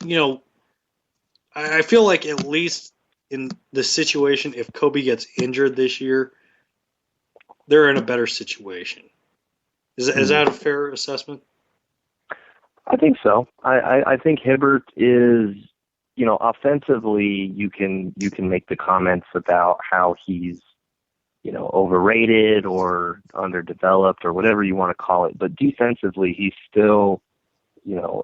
I feel like at least in the situation, if Kobe gets injured this year, they're in a better situation. Is that a fair assessment? I think so. I think Hibbert is, offensively, you can make the comments about how he's, overrated or underdeveloped or whatever you want to call it. But defensively, he's still,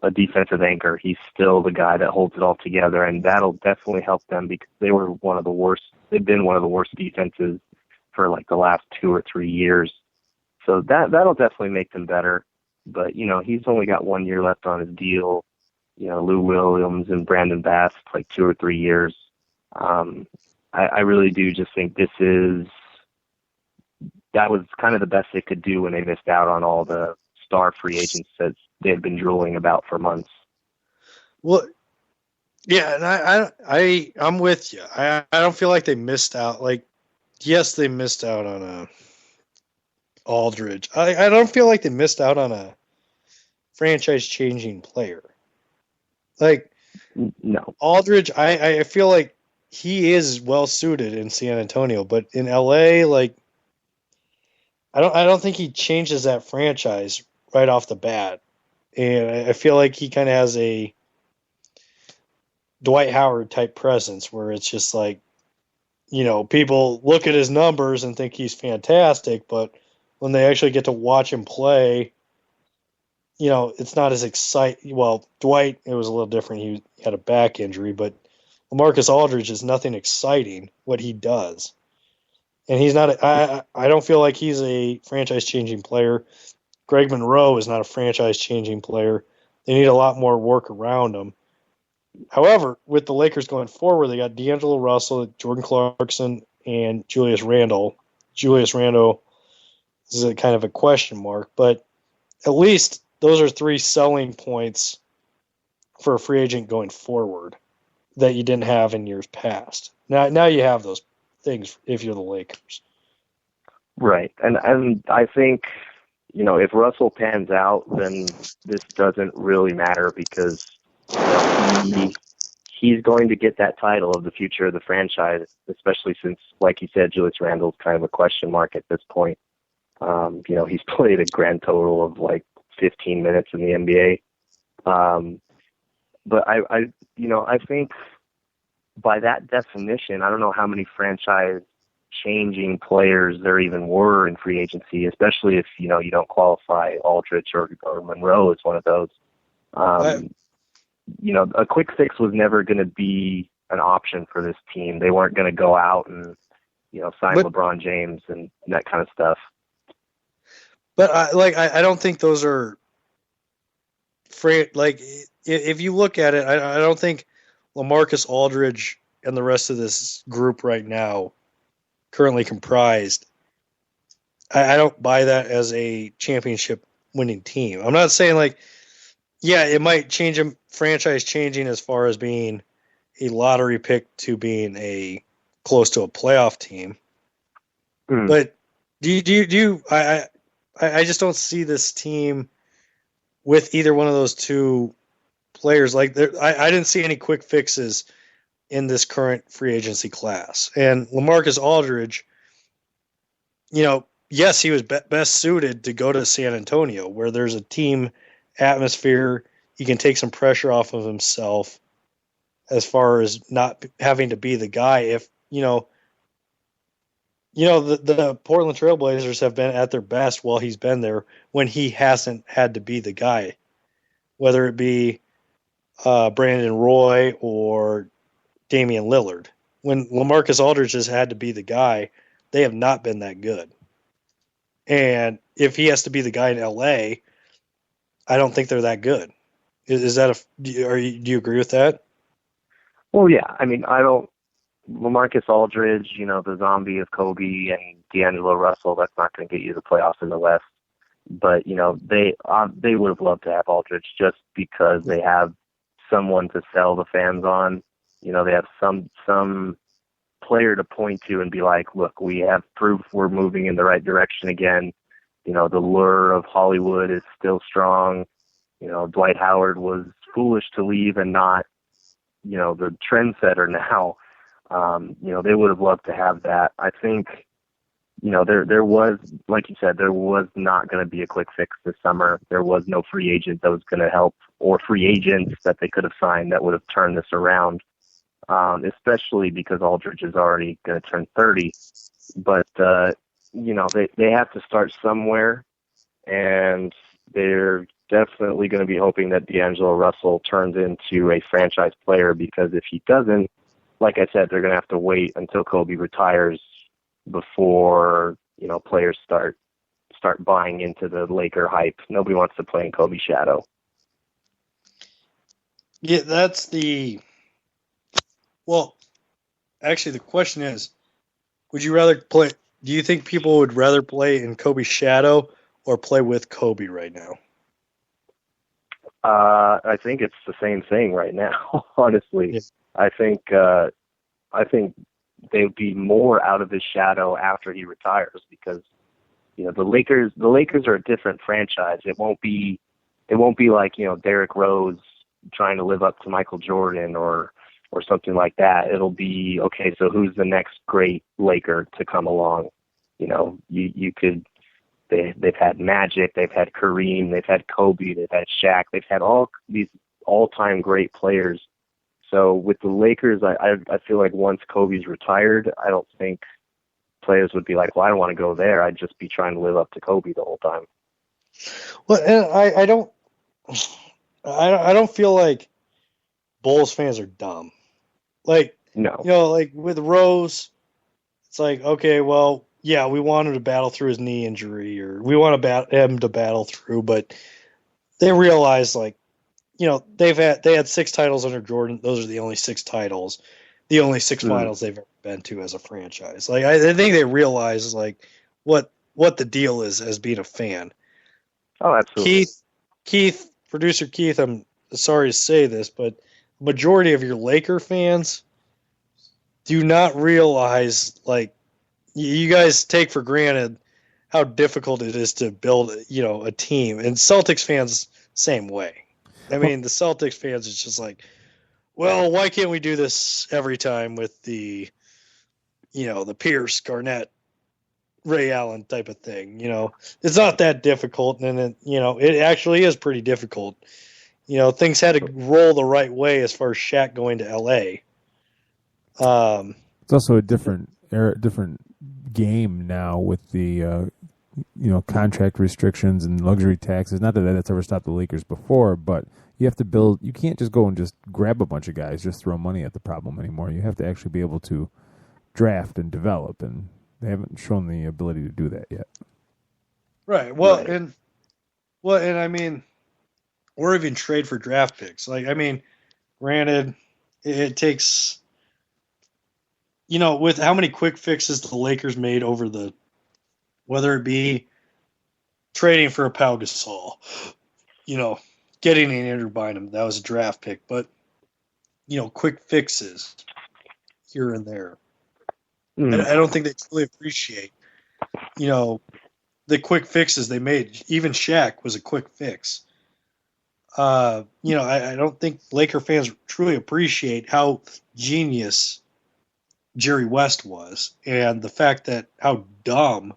a defensive anchor. He's still the guy that holds it all together, and that'll definitely help them because they were one of the worst. They've been one of the worst defenses for like the last 2 or 3 years. So that'll definitely make them better. But, he's only got 1 year left on his deal. Lou Williams and Brandon Bass, like 2 or 3 years. I really do just think that was kind of the best they could do when they missed out on all the star free agents that they had been drooling about for months. Well, yeah, and I'm with you. I don't feel like they missed out. Like, yes, they missed out on Aldridge. I don't feel like they missed out on a franchise-changing player. Like, no. Aldridge, I feel like he is well-suited in San Antonio, but in LA, like, I don't think he changes that franchise right off the bat. And I feel like he kind of has a Dwight Howard-type presence where it's just like, people look at his numbers and think he's fantastic, but when they actually get to watch him play, it's not as exciting. Well, Dwight, it was a little different. He had a back injury, but LaMarcus Aldridge is nothing exciting what he does. And he's not. I don't feel like he's a franchise-changing player. Greg Monroe is not a franchise-changing player. They need a lot more work around him. However, with the Lakers going forward, they got D'Angelo Russell, Jordan Clarkson, and Julius Randle. Julius Randle is a kind of a question mark, but at least those are 3 selling points for a free agent going forward that you didn't have in years past. Now you have those things if you're the Lakers. Right. And I think, if Russell pans out, then this doesn't really matter because he's going to get that title of the future of the franchise, especially since, like you said, Julius Randle's kind of a question mark at this point. He's played a grand total of like 15 minutes in the NBA. But I think by that definition, I don't know how many franchise-changing players there even were in free agency, especially if, you don't qualify Aldridge or Monroe as one of those. A quick fix was never going to be an option for this team. They weren't going to go out and, sign But- LeBron James and that kind of stuff. But I don't think those are like if you look at it, I don't think LaMarcus Aldridge and the rest of this group right now, currently comprised, I don't buy that as a championship winning team. I'm not saying like, yeah, it might change a franchise changing as far as being a lottery pick to being a close to a playoff team. But I just don't see this team with either one of those two players. Like I didn't see any quick fixes in this current free agency class. And LaMarcus Aldridge, yes, he was best suited to go to San Antonio, where there's a team atmosphere. He can take some pressure off of himself as far as not having to be the guy. If the Portland Trailblazers have been at their best while he's been there when he hasn't had to be the guy, whether it be Brandon Roy or Damian Lillard. When LaMarcus Aldridge has had to be the guy, they have not been that good. And if he has to be the guy in LA, I don't think they're that good. Is that do you agree with that? Well, yeah. I mean, LaMarcus Aldridge, the zombie of Kobe and D'Angelo Russell, that's not going to get you the playoffs in the West. But, they would have loved to have Aldridge just because they have someone to sell the fans on. They have some player to point to and be like, look, we have proof we're moving in the right direction again. The lure of Hollywood is still strong. Dwight Howard was foolish to leave and not, the trendsetter now. They would have loved to have that. I think, there was, like you said, there was not going to be a quick fix this summer. There was no free agent that was going to help, or free agents that they could have signed that would have turned this around, especially because Aldridge is already going to turn 30. But, they have to start somewhere, and they're definitely going to be hoping that D'Angelo Russell turns into a franchise player, because if he doesn't, like I said, they're going to have to wait until Kobe retires before, players start buying into the Laker hype. Nobody wants to play in Kobe's shadow. Yeah, that's well, actually the question is, would you rather play, do you think people would rather play in Kobe's shadow or play with Kobe right now? I think it's the same thing right now, honestly. Yeah. I think they would be more out of his shadow after he retires, because the Lakers are a different franchise. It won't be like Derrick Rose trying to live up to Michael Jordan or something like that. It'll be, okay, so who's the next great Laker to come along? They've had Magic, they've had Kareem, they've had Kobe, they've had Shaq, they've had all these all-time great players. So with the Lakers, I feel like once Kobe's retired, I don't think players would be like, well, I don't want to go there. I'd just be trying to live up to Kobe the whole time. Well, and I don't feel like Bulls fans are dumb. Like, no, like with Rose, it's like, okay, well, yeah, we want him to battle through his knee injury, or we want him to battle through, but they realize, like, they had 6 titles under Jordan. Those are the only 6 titles, the only 6 finals they've ever been to as a franchise. Like, I think they realize, like, what the deal is as being a fan. Oh, absolutely. Producer Keith, I'm sorry to say this, but the majority of your Laker fans do not realize, like, you guys take for granted how difficult it is to build, a team. And Celtics fans, same way. I mean, the Celtics fans, it's just like, well, why can't we do this every time with the Pierce, Garnett, Ray Allen type of thing? It's not that difficult, and it actually is pretty difficult. Things had to roll the right way as far as Shaq going to L.A. It's also a different game now with the contract restrictions and luxury taxes. Not that that's ever stopped the Lakers before, but you have to build. You can't just go and just grab a bunch of guys, just throw money at the problem anymore. You have to actually be able to draft and develop, and they haven't shown the ability to do that yet. Right. Well, and I mean, or even trade for draft picks. Like, I mean, granted, it takes, with how many quick fixes the Lakers made over whether it be trading for a Pau Gasol, getting an Andrew Bynum, that was a draft pick, but quick fixes here and there. I don't think they truly appreciate, the quick fixes they made. Even Shaq was a quick fix. I don't think Laker fans truly appreciate how genius Jerry West was, and the fact that how dumb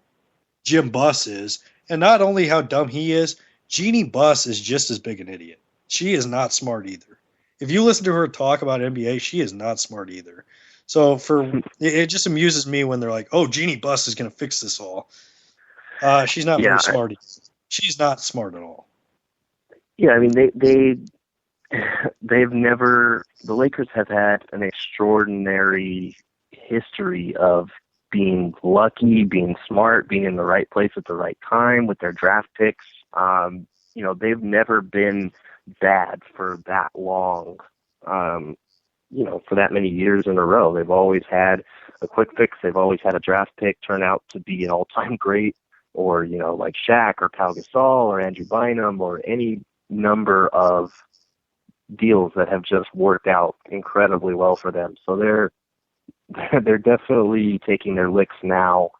Jim Buss is, and not only how dumb he is, Jeannie Buss is just as big an idiot. She is not smart either. If you listen to her talk about NBA, she is not smart either. So it just amuses me when they're like, "Oh, Jeannie Buss is going to fix this all." She's not very smart. She's not smart at all. Yeah, I mean they've never. The Lakers have had an extraordinary history of being lucky, being smart, being in the right place at the right time with their draft picks. They've never been bad for that long. For that many years in a row. They've always had a quick fix. They've always had a draft pick turn out to be an all-time great, or, like Shaq or Pau Gasol or Andrew Bynum, or any number of deals that have just worked out incredibly well for them. So they're definitely taking their licks now.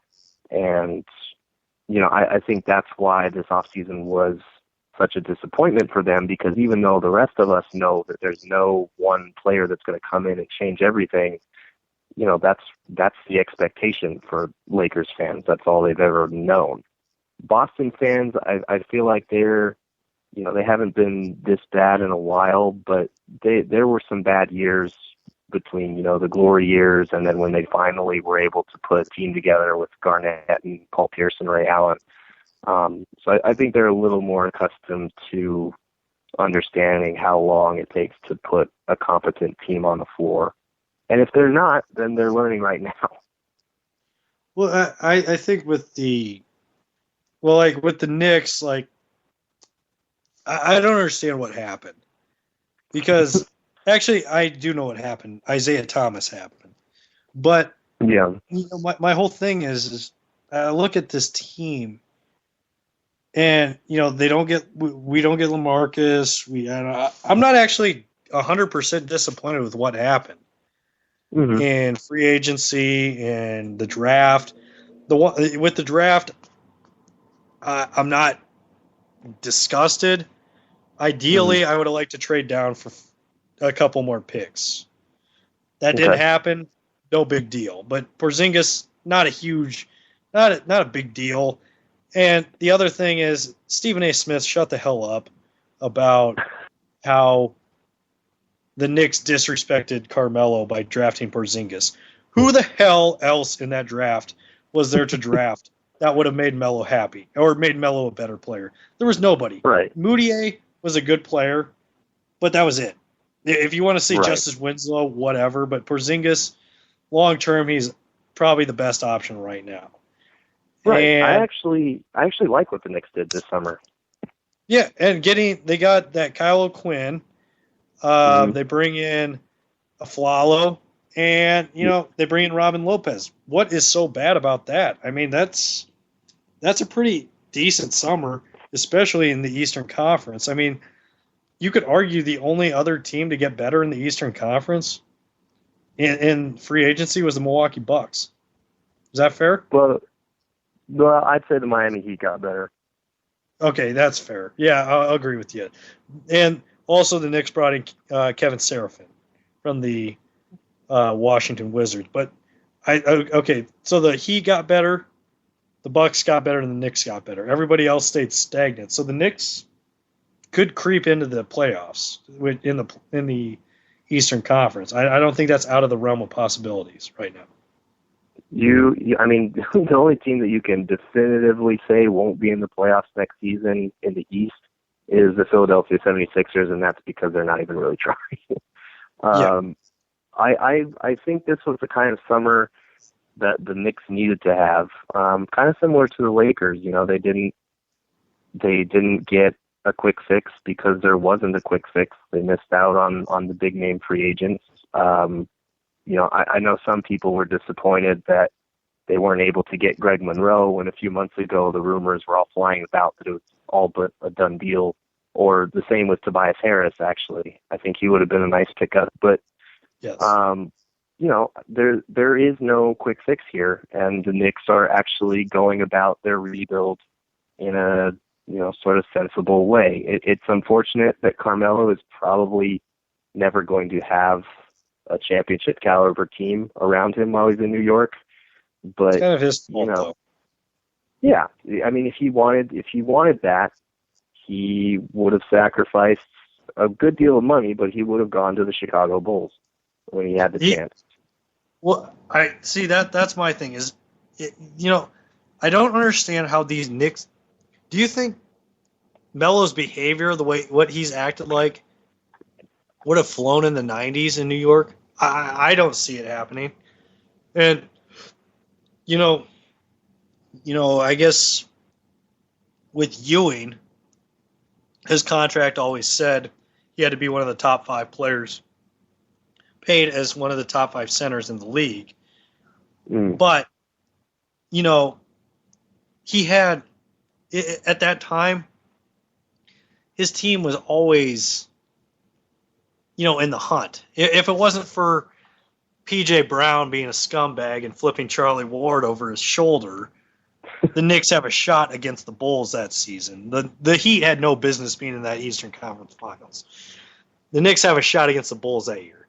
And, I think that's why this offseason was such a disappointment for them, because even though the rest of us know that there's no one player that's going to come in and change everything, that's the expectation for Lakers fans. That's all they've ever known. Boston fans, I feel like they haven't been this bad in a while, but there were some bad years between, the glory years and then when they finally were able to put a team together with Garnett and Paul Pierce and Ray Allen. So I think they're a little more accustomed to understanding how long it takes to put a competent team on the floor. And if they're not, then they're learning right now. Well, I think with the Knicks, I don't understand what happened. Because, actually, I do know what happened. Isaiah Thomas happened. But, yeah, my whole thing is I look at this team, and, we don't get LaMarcus. I'm not actually 100% disappointed with what happened in free agency and the draft. With the draft, I'm not disgusted. Ideally, I would have liked to trade down for a couple more picks. That didn't happen. No big deal. But Porzingis, not a big deal. And the other thing is, Stephen A. Smith, shut the hell up about how the Knicks disrespected Carmelo by drafting Porzingis. Who the hell else in that draft was there to draft that would have made Melo happy or made Melo a better player? There was nobody. Right. Moutier was a good player, but that was it. If you want to see Justice Winslow, whatever, but Porzingis, long term, he's probably the best option right now. Right. And I actually like what the Knicks did this summer. Yeah, and they got that Kyle O'Quinn. They bring in Aflalo, and they bring in Robin Lopez. What is so bad about that? I mean, that's a pretty decent summer, especially in the Eastern Conference. I mean, you could argue the only other team to get better in the Eastern Conference in free agency was the Milwaukee Bucks. Is that fair? Well, I'd say the Miami Heat got better. Okay, that's fair. Yeah, I'll agree with you. And also the Knicks brought in Kevin Serafin from the Washington Wizards. But so the Heat got better, the Bucks got better, and the Knicks got better. Everybody else stayed stagnant. So the Knicks could creep into the playoffs in the Eastern Conference. I don't think that's out of the realm of possibilities right now. I mean, the only team that you can definitively say won't be in the playoffs next season in the East is the Philadelphia 76ers, and that's because they're not even really trying. I think this was the kind of summer that the Knicks needed to have. Kind of similar to the Lakers, they didn't get a quick fix because there wasn't a quick fix. They missed out on the big name free agents. I know some people were disappointed that they weren't able to get Greg Monroe when a few months ago the rumors were all flying about that it was all but a done deal. Or the same with Tobias Harris, actually. I think he would have been a nice pickup. But, Yes. there is no quick fix here, and the Knicks are actually going about their rebuild in a, sort of sensible way. It's unfortunate that Carmelo is probably never going to have a championship caliber team around him while he's in New York. But, It's kind of his fault, though. Yeah. I mean, if he wanted that, he would have sacrificed a good deal of money, but he would have gone to the Chicago Bulls when he had the chance. Well, I see that's my thing is, I don't understand how these Knicks. Do you think Melo's behavior, what he's acted like, would have flown in the '90s in New York? I don't see it happening, and I guess with Ewing, his contract always said he had to be one of the top 5 players, paid as one of the top 5 centers in the league. But, he had, at that time, his team was always, in the hunt. If it wasn't for P.J. Brown being a scumbag and flipping Charlie Ward over his shoulder, the Knicks have a shot against the Bulls that season. The Heat had no business being in that Eastern Conference Finals. The Knicks have a shot against the Bulls that year.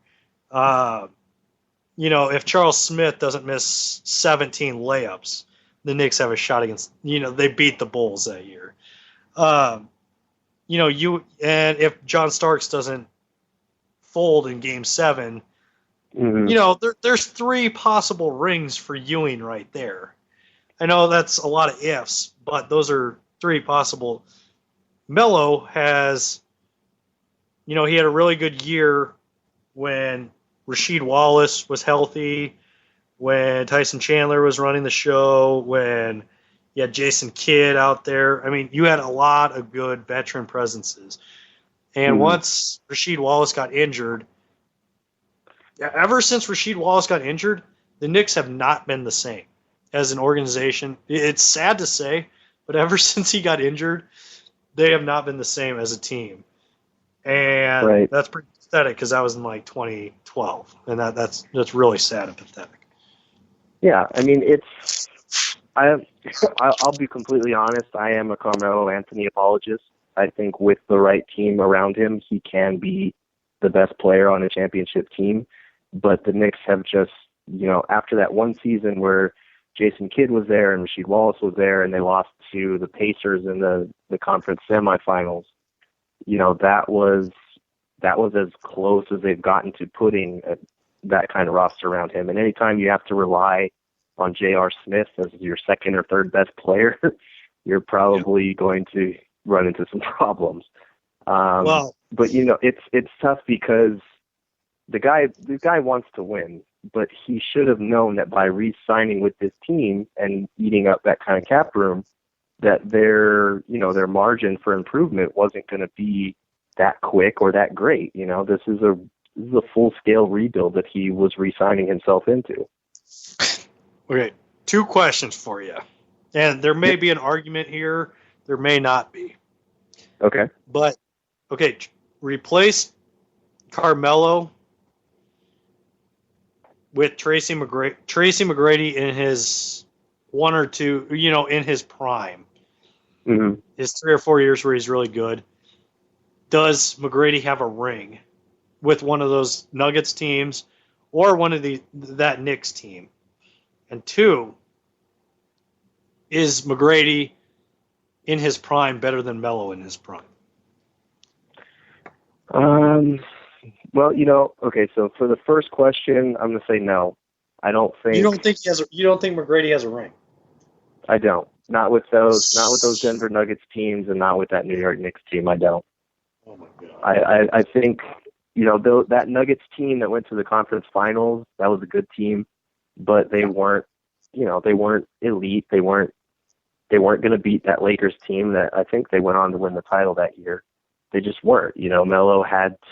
If Charles Smith doesn't miss 17 layups, the Knicks have a shot against, they beat the Bulls that year. And if John Starks doesn't fold in Game 7, there's 3 possible rings for Ewing right there. I know that's a lot of ifs, but those are 3 possible. Melo has, he had a really good year when Rasheed Wallace was healthy, when Tyson Chandler was running the show, when you had Jason Kidd out there. I mean, you had a lot of good veteran presences. And once Rasheed Wallace got injured, ever since Rasheed Wallace got injured, the Knicks have not been the same as an organization. It's sad to say, but ever since he got injured, they have not been the same as a team. And that's pretty pathetic because that was in 2012, and that's really sad and pathetic. Yeah, I mean, I'll be completely honest. I am a Carmelo Anthony apologist. I think with the right team around him, he can be the best player on a championship team. But the Knicks have just, after that one season where Jason Kidd was there and Rasheed Wallace was there, and they lost to the Pacers in the conference semifinals. That was as close as they've gotten to putting that kind of roster around him. And anytime you have to rely on J.R. Smith as your second or third best player, you're probably going to run into some problems. But it's tough because the guy wants to win, but he should have known that by re-signing with this team and eating up that kind of cap room, that their margin for improvement wasn't going to be that quick or that great. This is a full-scale rebuild that he was re-signing himself into. Okay, 2 questions for you. And there may be an argument here. There may not be. Okay. But, replace Carmelo with Tracy McGrady in his 1 or 2, in his prime. His 3 or 4 years where he's really good. Does McGrady have a ring with one of those Nuggets teams or one of that Knicks team? And 2, is McGrady in his prime better than Melo in his prime? Well, okay, so for the first question, I'm going to say no. I don't think you don't think McGrady has a ring? I don't. Not with those Denver Nuggets teams and not with that New York Knicks team. I don't. Oh my God. I think, that Nuggets team that went to the conference finals, that was a good team, but they weren't they weren't elite. They weren't going to beat that Lakers team that I think they went on to win the title that year. They just weren't. Melo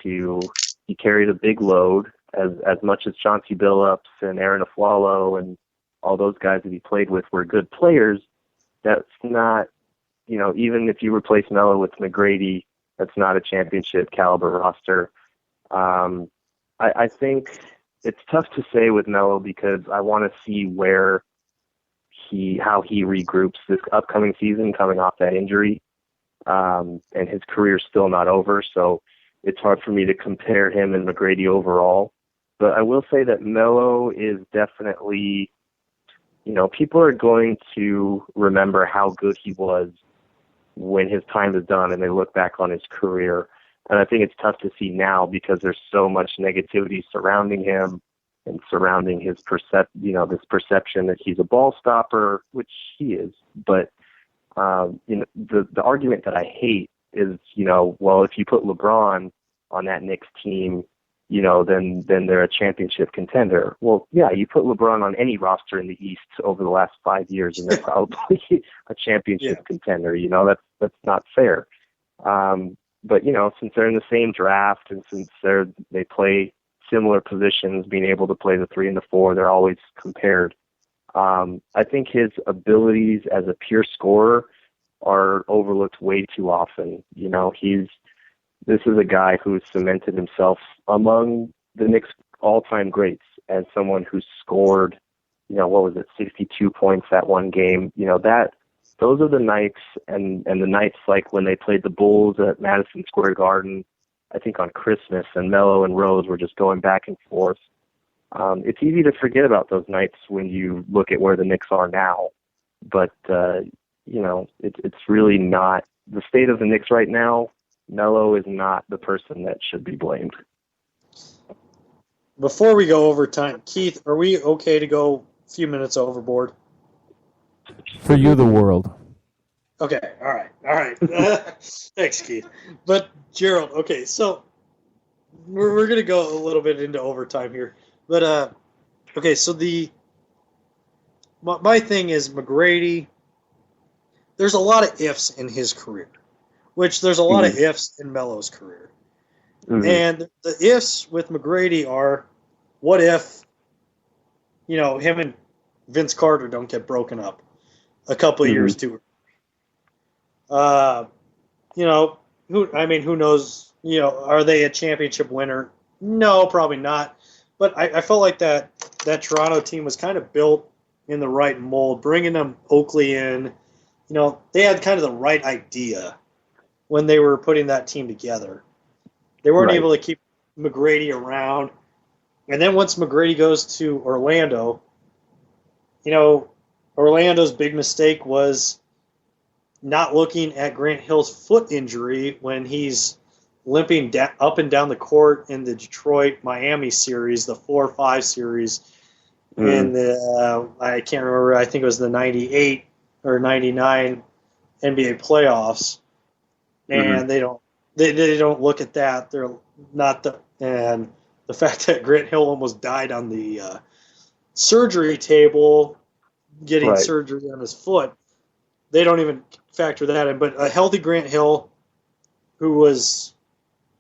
he carried a big load as much as Chauncey Billups and Aaron Aflalo and all those guys that he played with were good players. That's not, even if you replace Melo with McGrady, that's not a championship caliber roster. I think it's tough to say with Melo because I want to see how he regroups this upcoming season coming off that injury. And his career's still not over, so it's hard for me to compare him and McGrady overall. But I will say that Melo is definitely, people are going to remember how good he was when his time is done and they look back on his career. And I think it's tough to see now because there's so much negativity surrounding him and surrounding his this perception that he's a ball stopper, which he is. But the argument that I hate is, well, if you put LeBron on that Knicks team, then they're a championship contender. Well, yeah, you put LeBron on any roster in the East over the last 5 years, and they're probably a championship contender. That's not fair. But since they're in the same draft and since they play similar positions, being able to play the 3 and the 4, they're always compared. I think his abilities as a pure scorer are overlooked way too often. This is a guy who's cemented himself among the Knicks all-time greats as someone who scored, 62 points that one game. Those are the nights, and the nights like when they played the Bulls at Madison Square Garden, I think on Christmas, and Melo and Rose were just going back and forth. It's easy to forget about those nights when you look at where the Knicks are now, but it's really not the state of the Knicks right now. Melo is not the person that should be blamed. Before we go overtime, Keith, are we okay to go a few minutes overboard? For you, the world. Okay, all right. Thanks, Keith. But, Gerald, okay, so we're going to go a little bit into overtime here. But, okay, so my thing is McGrady, there's a lot of ifs in his career, which there's a lot of ifs in Melo's career. Mm-hmm. And the ifs with McGrady are, what if, him and Vince Carter don't get broken up a couple of years too early? Who knows? Are they a championship winner? No, probably not. But I felt like that Toronto team was kind of built in the right mold, bringing them Oakley in. They had kind of the right idea when they were putting that team together. They weren't able to keep McGrady around. And then once McGrady goes to Orlando, Orlando's big mistake was not looking at Grant Hill's foot injury when he's limping up and down the court in the Detroit-Miami series, the 4-5 series, in the, I can't remember, I think it was the 98 or 99 NBA playoffs. And they don't look at that. They're not and the fact that Grant Hill almost died on the surgery table getting surgery on his foot, they don't even factor that in. But a healthy Grant Hill, who was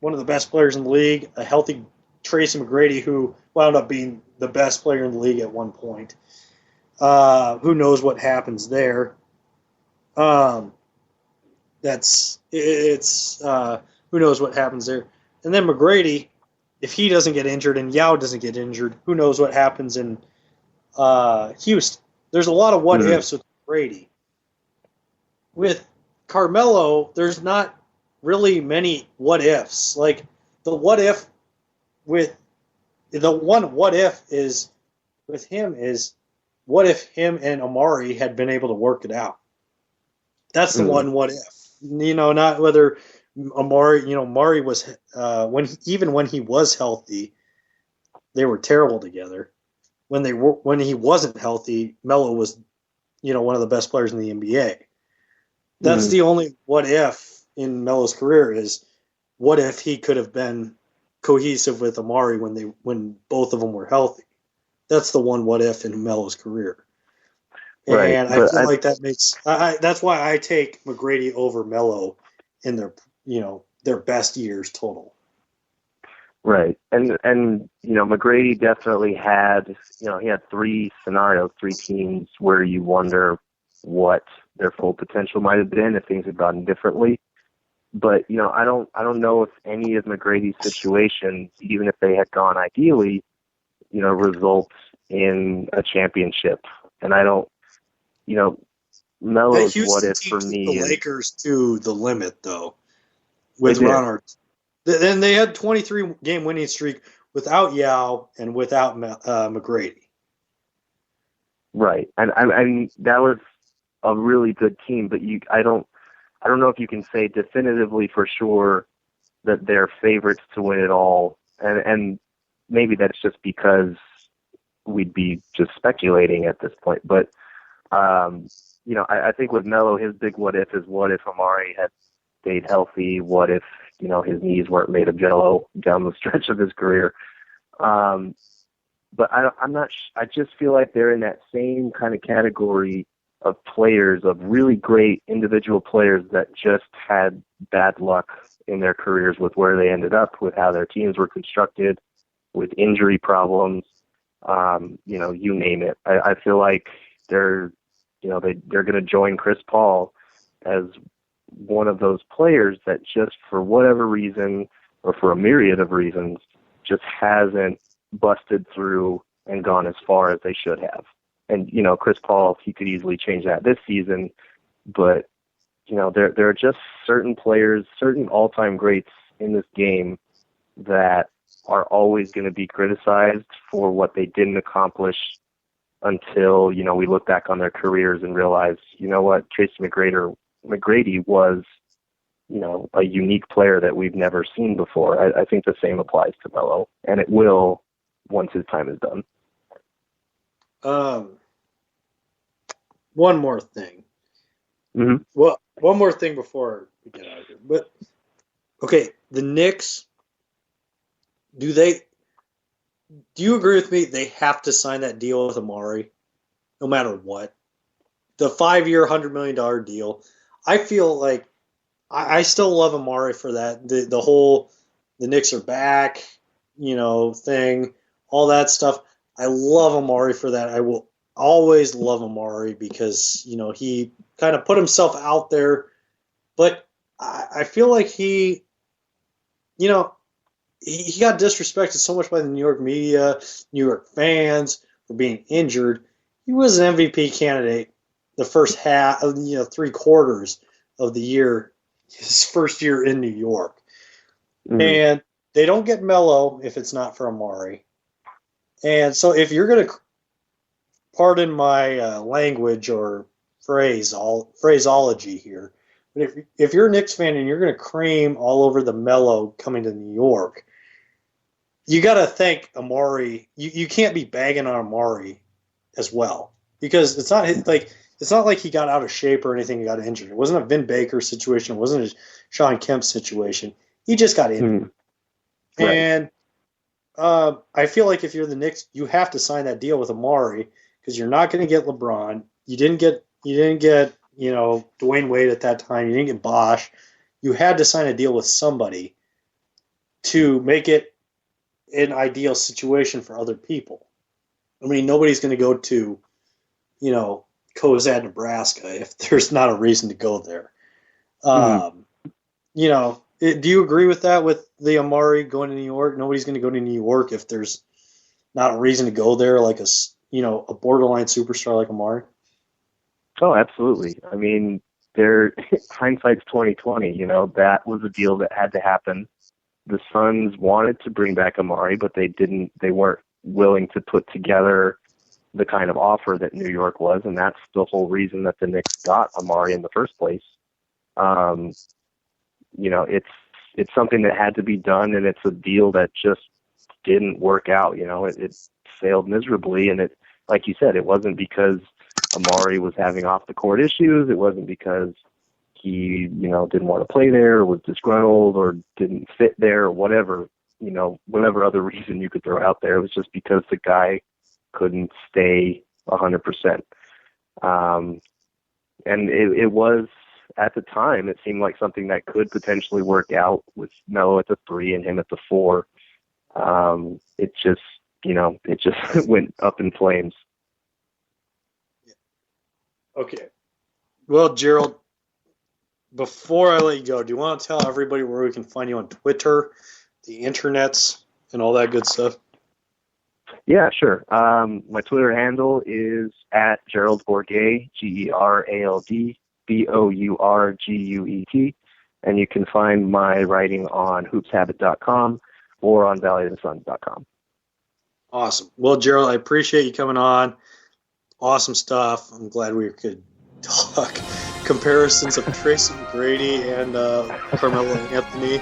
one of the best players in the league, a healthy Tracy McGrady, who wound up being the best player in the league at one point. Who knows what happens there? Who knows what happens there? And then McGrady, if he doesn't get injured and Yao doesn't get injured, who knows what happens in Houston? There's a lot of what ifs with McGrady. With Carmelo, there's not really many what ifs. Like the what if with the one what if is with him is what if him and Amari had been able to work it out? That's the one what if. Not whether Amari, Amari was when he was healthy, they were terrible together. When he wasn't healthy, Melo was, one of the best players in the NBA. That's the only what if in Melo's career is what if he could have been cohesive with Amari when both of them were healthy. That's the one what if in Melo's career. Right, And I but feel like that makes that's why I take McGrady over Melo in their their best years total. right, and McGrady definitely had he had three scenarios, three teams where you wonder what their full potential might have been if things had gone differently. But I don't know if any of McGrady's situations, even if they had gone ideally, results in a championship. And I don't, Melo's what if for Took me the is Lakers to the limit though with They did. Ron Art. Then they had 23 game winning streak without Yao and without McGrady. right, and that was a really good team. But I don't know if you can say definitively for sure that they're favorites to win it all. And maybe that's just because we'd be just speculating at this point. But I think with Melo, his big what if is what if Amari had stayed healthy? What if his knees weren't made of jello down the stretch of his career? But I'm not. I just feel like they're in that same kind of category of players, of really great individual players that just had bad luck in their careers with where they ended up, with how their teams were constructed, with injury problems. You name it. I feel like they're going to join Chris Paul as one of those players that just for whatever reason, or for a myriad of reasons, just hasn't busted through and gone as far as they should have. And, Chris Paul, he could easily change that this season, but, there are just certain players, certain all-time greats in this game that are always going to be criticized for what they didn't accomplish until, we look back on their careers and realize, what, Tracy McGrady was, a unique player that we've never seen before. I think the same applies to Melo, and it will once his time is done. One more thing. Mm-hmm. Well, one more thing before we get out of here. But okay, the Knicks. Do you agree with me? They have to sign that deal with Amari, no matter what. The 5-year, $100 million deal. I feel like I still love Amari for that. The whole the Knicks are back, thing, all that stuff. I love Amari for that. I will always love Amari because, he kind of put himself out there. But I feel like he got disrespected so much by the New York media, New York fans for being injured. He was an MVP candidate the first half, 3/4 of the year, his first year in New York. Mm-hmm. And they don't get Melo if it's not for Amari. And so if you're going to, pardon my language or phraseology here, but if you're a Knicks fan and you're going to cream all over the Melo coming to New York, you got to thank Amari. You can't be bagging on Amari as well, because it's not like he got out of shape or anything. He got injured. It wasn't a Vin Baker situation. It wasn't a Sean Kemp situation. He just got injured. Mm-hmm. Right. And I feel like if you're the Knicks, you have to sign that deal with Amari because you're not going to get LeBron. You didn't get Dwayne Wade at that time. You didn't get Bosh. You had to sign a deal with somebody to make it an ideal situation for other people. I mean, nobody's going to go to, Cozad, Nebraska if there's not a reason to go there. Do you agree with that, with the Amari going to New York? Nobody's going to go to New York if there's not a reason to go there, like a borderline superstar like Amari. Oh, absolutely. I mean, hindsight's 20/20. That was a deal that had to happen. The Suns wanted to bring back Amari, but they weren't willing to put together the kind of offer that New York was, and that's the whole reason that the Knicks got Amari in the first place. It's something that had to be done, and it's a deal that just didn't work out. It failed miserably, and it, like you said, it wasn't because Amari was having off the court issues. It wasn't because he, didn't want to play there, or was disgruntled, or didn't fit there, or whatever other reason you could throw out there. It was just because the guy couldn't stay 100%. And it was, at the time, it seemed like something that could potentially work out with Melo at the 3 and him at the 4. It just went up in flames. Okay. Well, Gerald, before I let you go, do you want to tell everybody where we can find you on Twitter, the internets, and all that good stuff? Yeah, sure. My Twitter handle is at Gerald Bourguet, GeraldBourguet, and you can find my writing on hoopshabit.com or on valleyofthesuns.com. Awesome. Well, Gerald, I appreciate you coming on. Awesome stuff. I'm glad we could talk comparisons of Tracy McGrady and Carmelo Anthony.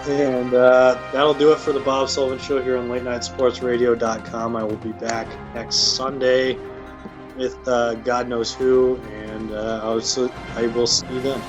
And that'll do it for the Bob Sullivan Show here on LateNightSportsRadio.com. I will be back next Sunday with God knows who, and I will see you then.